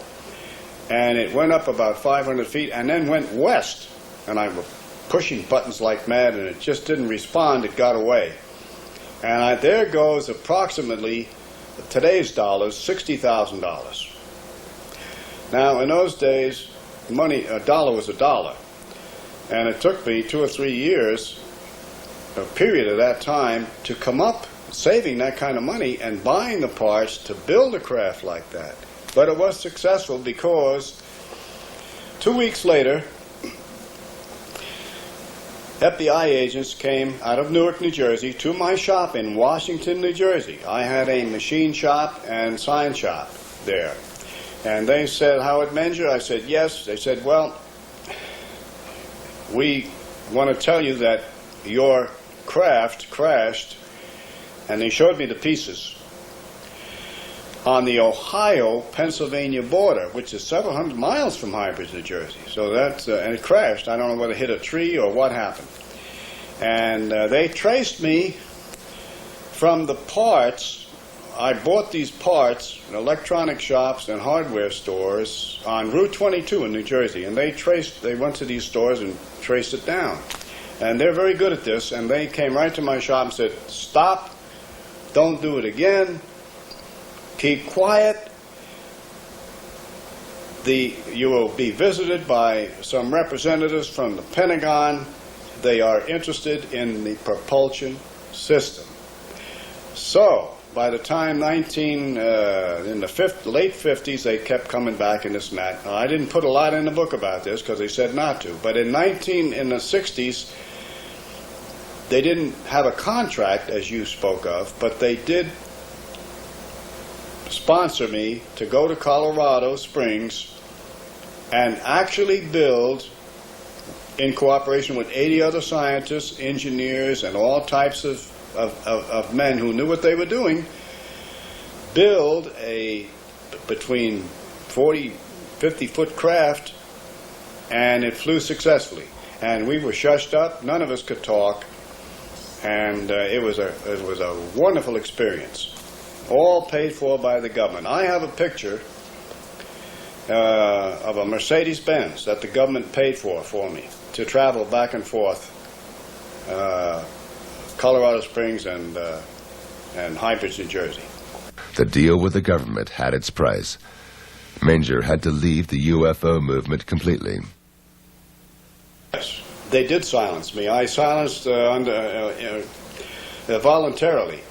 And it went up about 500 feet and then went west. And I was pushing buttons like mad, and it just didn't respond. It got away. And there goes approximately, today's dollars, $60,000. Now, in those days, money, a dollar was a dollar. And it took me 2 or 3 years, a period of that time, to come up saving that kind of money and buying the parts to build a craft like that. But it was successful because 2 weeks later, FBI agents came out of Newark, New Jersey, to my shop in Washington, New Jersey. I had a machine shop and sign shop there. And they said, Howard Menger? I said, yes. They said, well, we want to tell you that your craft crashed, and they showed me the pieces, on the Ohio-Pennsylvania border, which is several hundred miles from Hybrids, New Jersey. So that's, and it crashed. I don't know whether it hit a tree or what happened. And they traced me from the parts. I bought these parts in electronic shops and hardware stores on Route 22 in New Jersey. And they went to these stores and traced it down. And they're very good at this. And they came right to my shop and said, stop, don't do it again. Keep quiet. You will be visited by some representatives from the Pentagon. They are interested in the propulsion system. So, by the time in the late 50s, they kept coming back in this and that. Now, I didn't put a lot in the book about this because they said not to. But in the 60s, they didn't have a contract, as you spoke of, but they did sponsor me to go to Colorado Springs and actually build in cooperation with 80 other scientists, engineers, and all types of men who knew what they were doing, build a between 50-foot craft, and it flew successfully. And we were shushed up, none of us could talk, and it was a wonderful experience, all paid for by the government. I have a picture of a Mercedes-Benz that the government paid for me to travel back and forth, Colorado Springs and High Bridge, New Jersey. The deal with the government had its price. Manger had to leave the UFO movement completely. Yes, they did silence me. I silenced voluntarily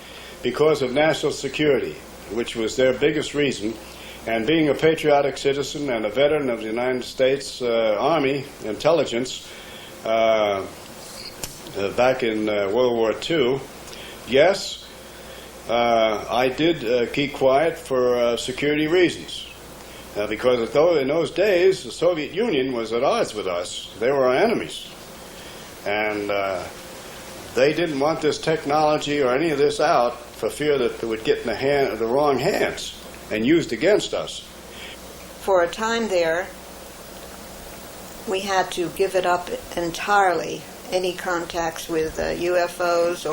because of national security, which was their biggest reason. And being a patriotic citizen and a veteran of the United States Army intelligence back in World War II, yes, I did keep quiet for security reasons. Because in those days, the Soviet Union was at odds with us. They were our enemies. And they didn't want this technology or any of this out for fear that it would get in the wrong hands and used against us. For a time there, we had to give it up entirely, any contacts with UFOs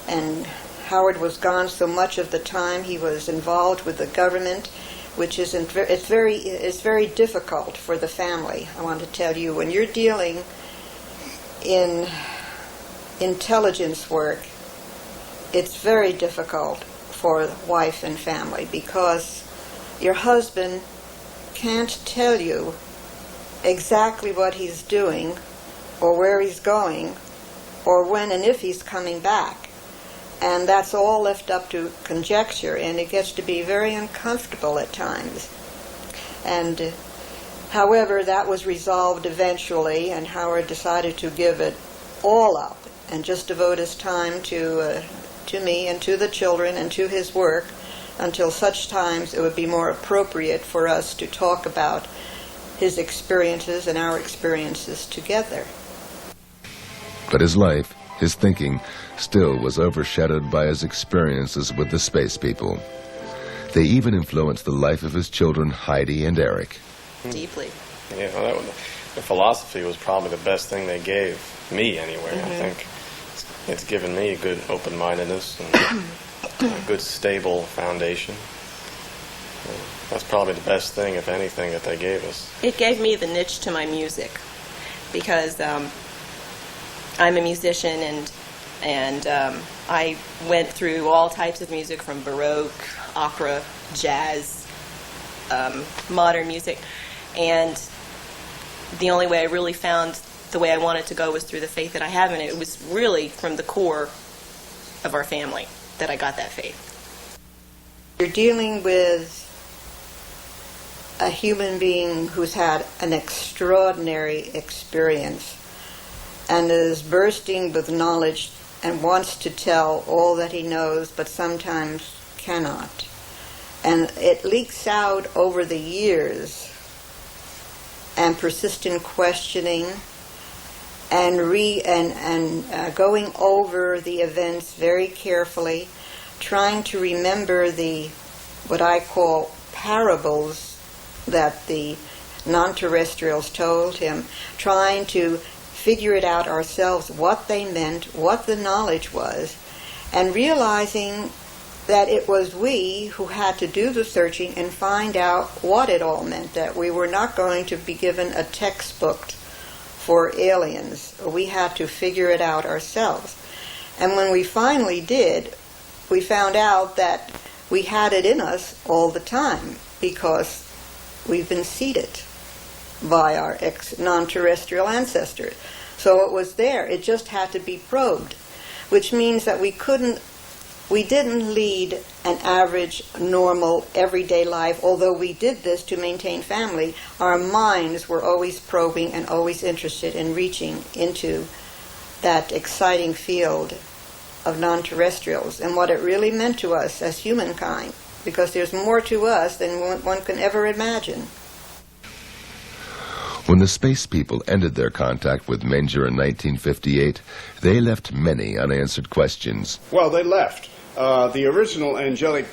and Howard was gone so much of the time. He was involved with the government, which it's very difficult for the family. I want to tell you, when you're dealing in intelligence work, it's very difficult for wife and family because your husband can't tell you exactly what he's doing or where he's going or when and if he's coming back. And that's all left up to conjecture, and it gets to be very uncomfortable at times. And however, that was resolved eventually, and Howard decided to give it all up and just devote his time to me and to the children and to his work until such times it would be more appropriate for us to talk about his experiences and our experiences together. But his life, his thinking, still was overshadowed by his experiences with the space people. They even influenced the life of his children, Heidi and Eric. Deeply. Yeah, the philosophy was probably the best thing they gave me anyway. I think it's given me a good open-mindedness and a good stable foundation. That's probably the best thing, if anything, that they gave us. It gave me the niche to my music because I'm a musician and I went through all types of music from Baroque, opera, jazz, modern music, and the only way I really found the way I wanted to go was through the faith that I have in it. It was really from the core of our family that I got that faith. You're dealing with a human being who's had an extraordinary experience and is bursting with knowledge and wants to tell all that he knows, but sometimes cannot. And it leaks out over the years, and persistent questioning, and going over the events very carefully, trying to remember what I call parables that the non-terrestrials told him, trying to figure it out ourselves, what they meant, what the knowledge was, and realizing that it was we who had to do the searching and find out what it all meant, that we were not going to be given a textbook for aliens. We had to figure it out ourselves. And when we finally did, we found out that we had it in us all the time because we've been seeded by our non-terrestrial ancestors. So it was there. It just had to be probed, which means that we didn't lead an average, normal, everyday life. Although we did this to maintain family, our minds were always probing and always interested in reaching into that exciting field of non-terrestrials and what it really meant to us as humankind, because there's more to us than one can ever imagine. When the space people ended their contact with Menger in 1958, they left many unanswered questions. Well, they left. The original angelic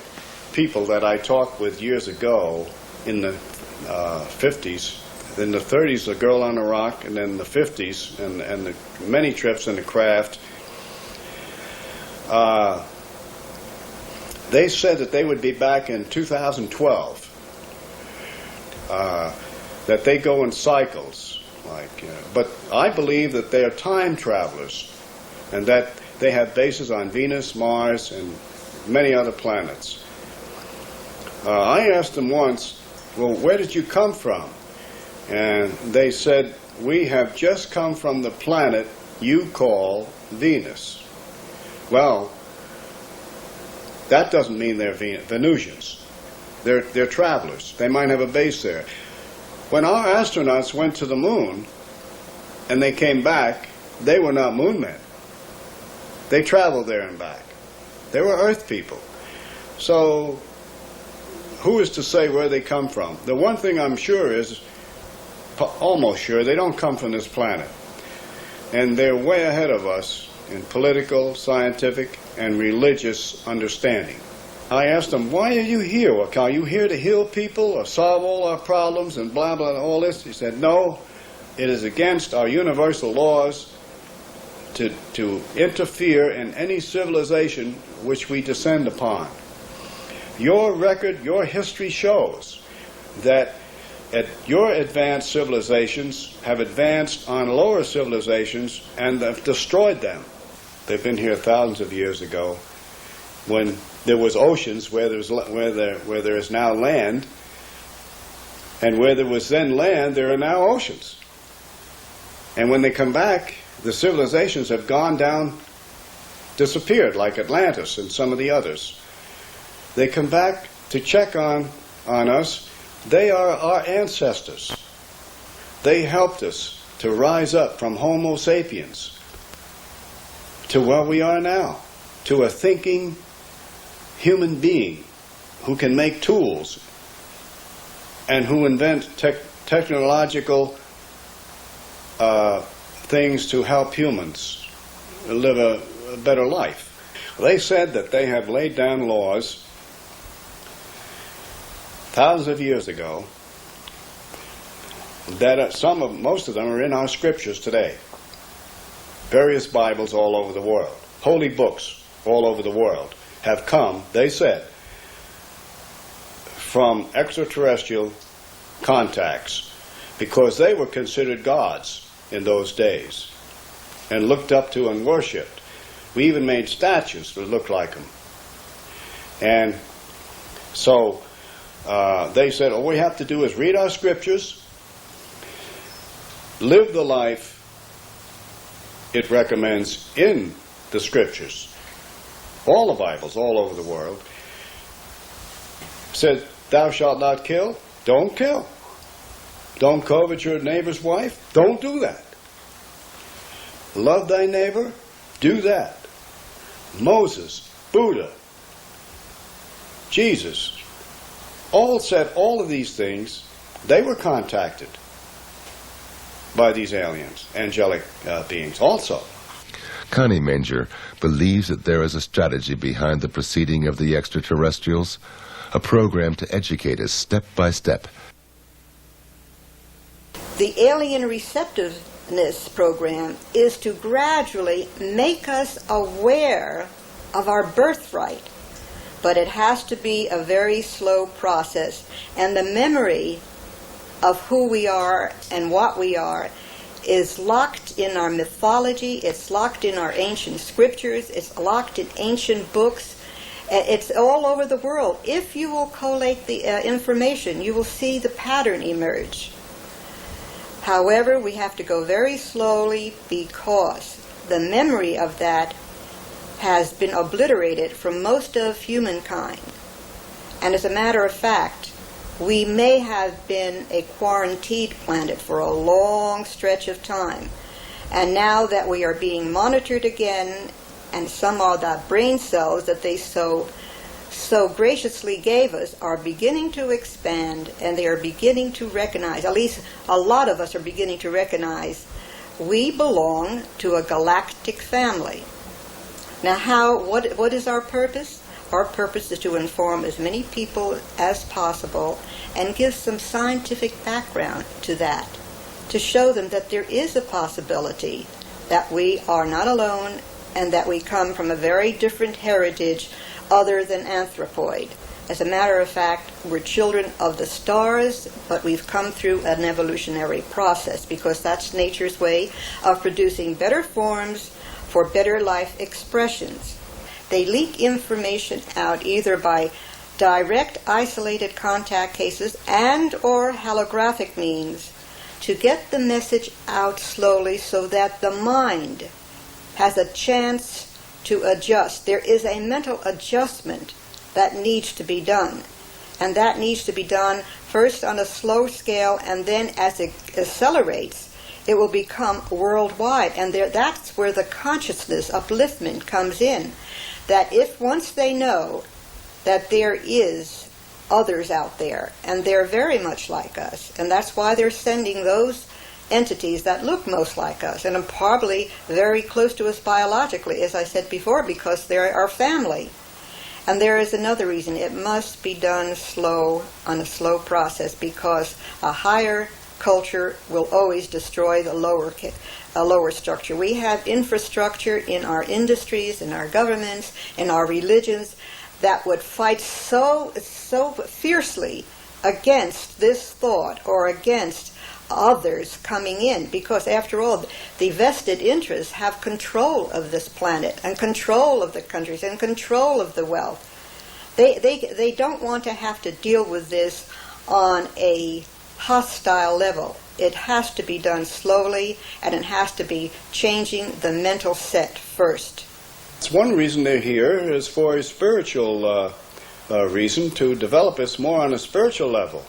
people that I talked with years ago in the 50s, in the 30s, a girl on a rock, and then the 50s, and the many trips in the craft, they said that they would be back in 2012. That they go in cycles, but I believe that they are time travelers, and that they have bases on Venus, Mars, and many other planets. I asked them once, well, where did you come from? And they said, we have just come from the planet you call Venus. Well, that doesn't mean they're Venusians. They're travelers. They might have a base there. When our astronauts went to the moon and they came back, they were not moon men. They traveled there and back. They were Earth people. So who is to say where they come from? The one thing I'm sure is, almost sure, they don't come from this planet. And they're way ahead of us in political, scientific, and religious understanding. I asked him, why are you here? Well, are you here to heal people or solve all our problems and blah, blah, all this? He said, no, it is against our universal laws to interfere in any civilization which we descend upon. Your record, your history shows that your advanced civilizations have advanced on lower civilizations and have destroyed them. They've been here thousands of years ago when there was oceans where there is now land, and where there was then land, there are now oceans. And when they come back, the civilizations have gone down, disappeared, like Atlantis and some of the others. They come back to check on us. They are our ancestors. They helped us to rise up from Homo sapiens to where we are now, to a thinking human being who can make tools and who invent technological things to help humans live a better life. They said that they have laid down laws thousands of years ago that most of them are in our scriptures today. Various Bibles all over the world, holy books all over the world have come, they said, from extraterrestrial contacts, because they were considered gods in those days and looked up to and worshipped. We even made statues that looked like them. And so they said, all we have to do is read our scriptures, live the life it recommends in the scriptures. All the Bibles all over the world said, thou shalt not kill, don't kill. Don't covet your neighbor's wife, don't do that. Love thy neighbor, do that. Moses, Buddha, Jesus, all said all of these things. They were contacted by these aliens, angelic beings also. Connie Menger believes that there is a strategy behind the proceeding of the extraterrestrials, a program to educate us step by step. The alien receptiveness program is to gradually make us aware of our birthright, but it has to be a very slow process, and the memory of who we are and what we are is locked in our mythology, it's locked in our ancient scriptures, it's locked in ancient books, it's all over the world. If you will collate the information, you will see the pattern emerge. However, we have to go very slowly because the memory of that has been obliterated from most of humankind. And as a matter of fact, we may have been a quarantined planet for a long stretch of time. And now that we are being monitored again, and some of the brain cells that they so so graciously gave us are beginning to expand, and they are beginning to recognize, at least a lot of us are beginning to recognize, we belong to a galactic family. Now, what is our purpose? Our purpose is to inform as many people as possible and give some scientific background to that, to show them that there is a possibility that we are not alone and that we come from a very different heritage other than anthropoid. As a matter of fact, we're children of the stars, but we've come through an evolutionary process because that's nature's way of producing better forms for better life expressions. They leak information out either by direct isolated contact cases and or holographic means to get the message out slowly so that the mind has a chance to adjust. There is a mental adjustment that needs to be done. And that needs to be done first on a slow scale, and then as it accelerates, it will become worldwide. And that's where the consciousness upliftment comes in. That if once they know that there is others out there, and they're very much like us, and that's why they're sending those entities that look most like us, and are probably very close to us biologically, as I said before, because they're our family. And there is another reason. It must be done slow, on a slow process, because a higher culture will always destroy the lower structure. We have infrastructure in our industries, in our governments, in our religions that would fight so fiercely against this thought or against others coming in, because after all, the vested interests have control of this planet and control of the countries and control of the wealth. They don't want to have to deal with this on a hostile level. It has to be done slowly, and it has to be changing the mental set first. It's one reason they're here is for a spiritual reason, to develop us more on a spiritual level.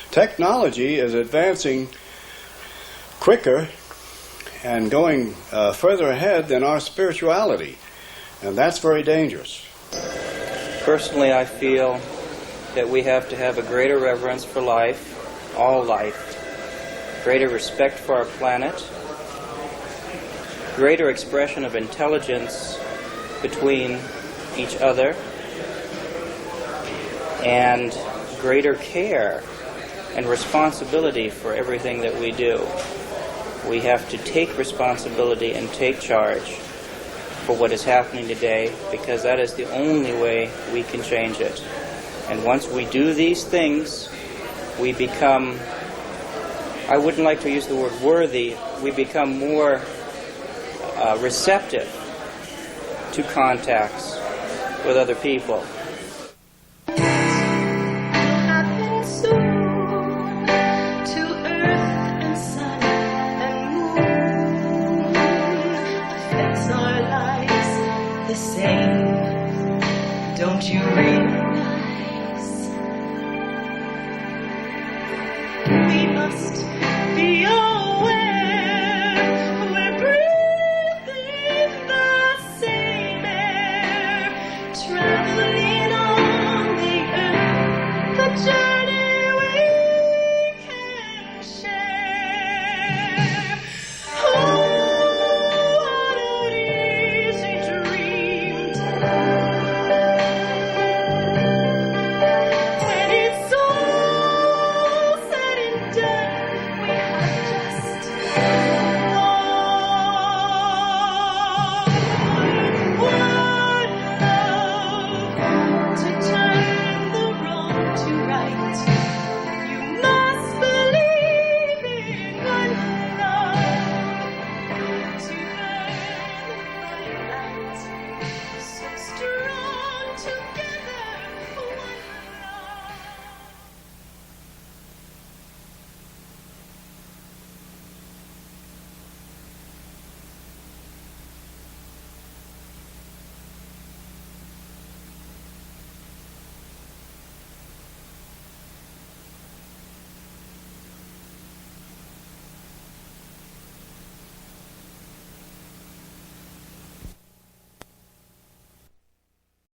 Technology is advancing quicker and going further ahead than our spirituality, and that's very dangerous. Personally, I feel that we have to have a greater reverence for life, all life, greater respect for our planet, greater expression of intelligence between each other, and greater care and responsibility for everything that we do. We have to take responsibility and take charge for what is happening today, because that is the only way we can change it. And once we do these things, we become, I wouldn't like to use the word worthy, we become more receptive to contacts with other people. Don't you read?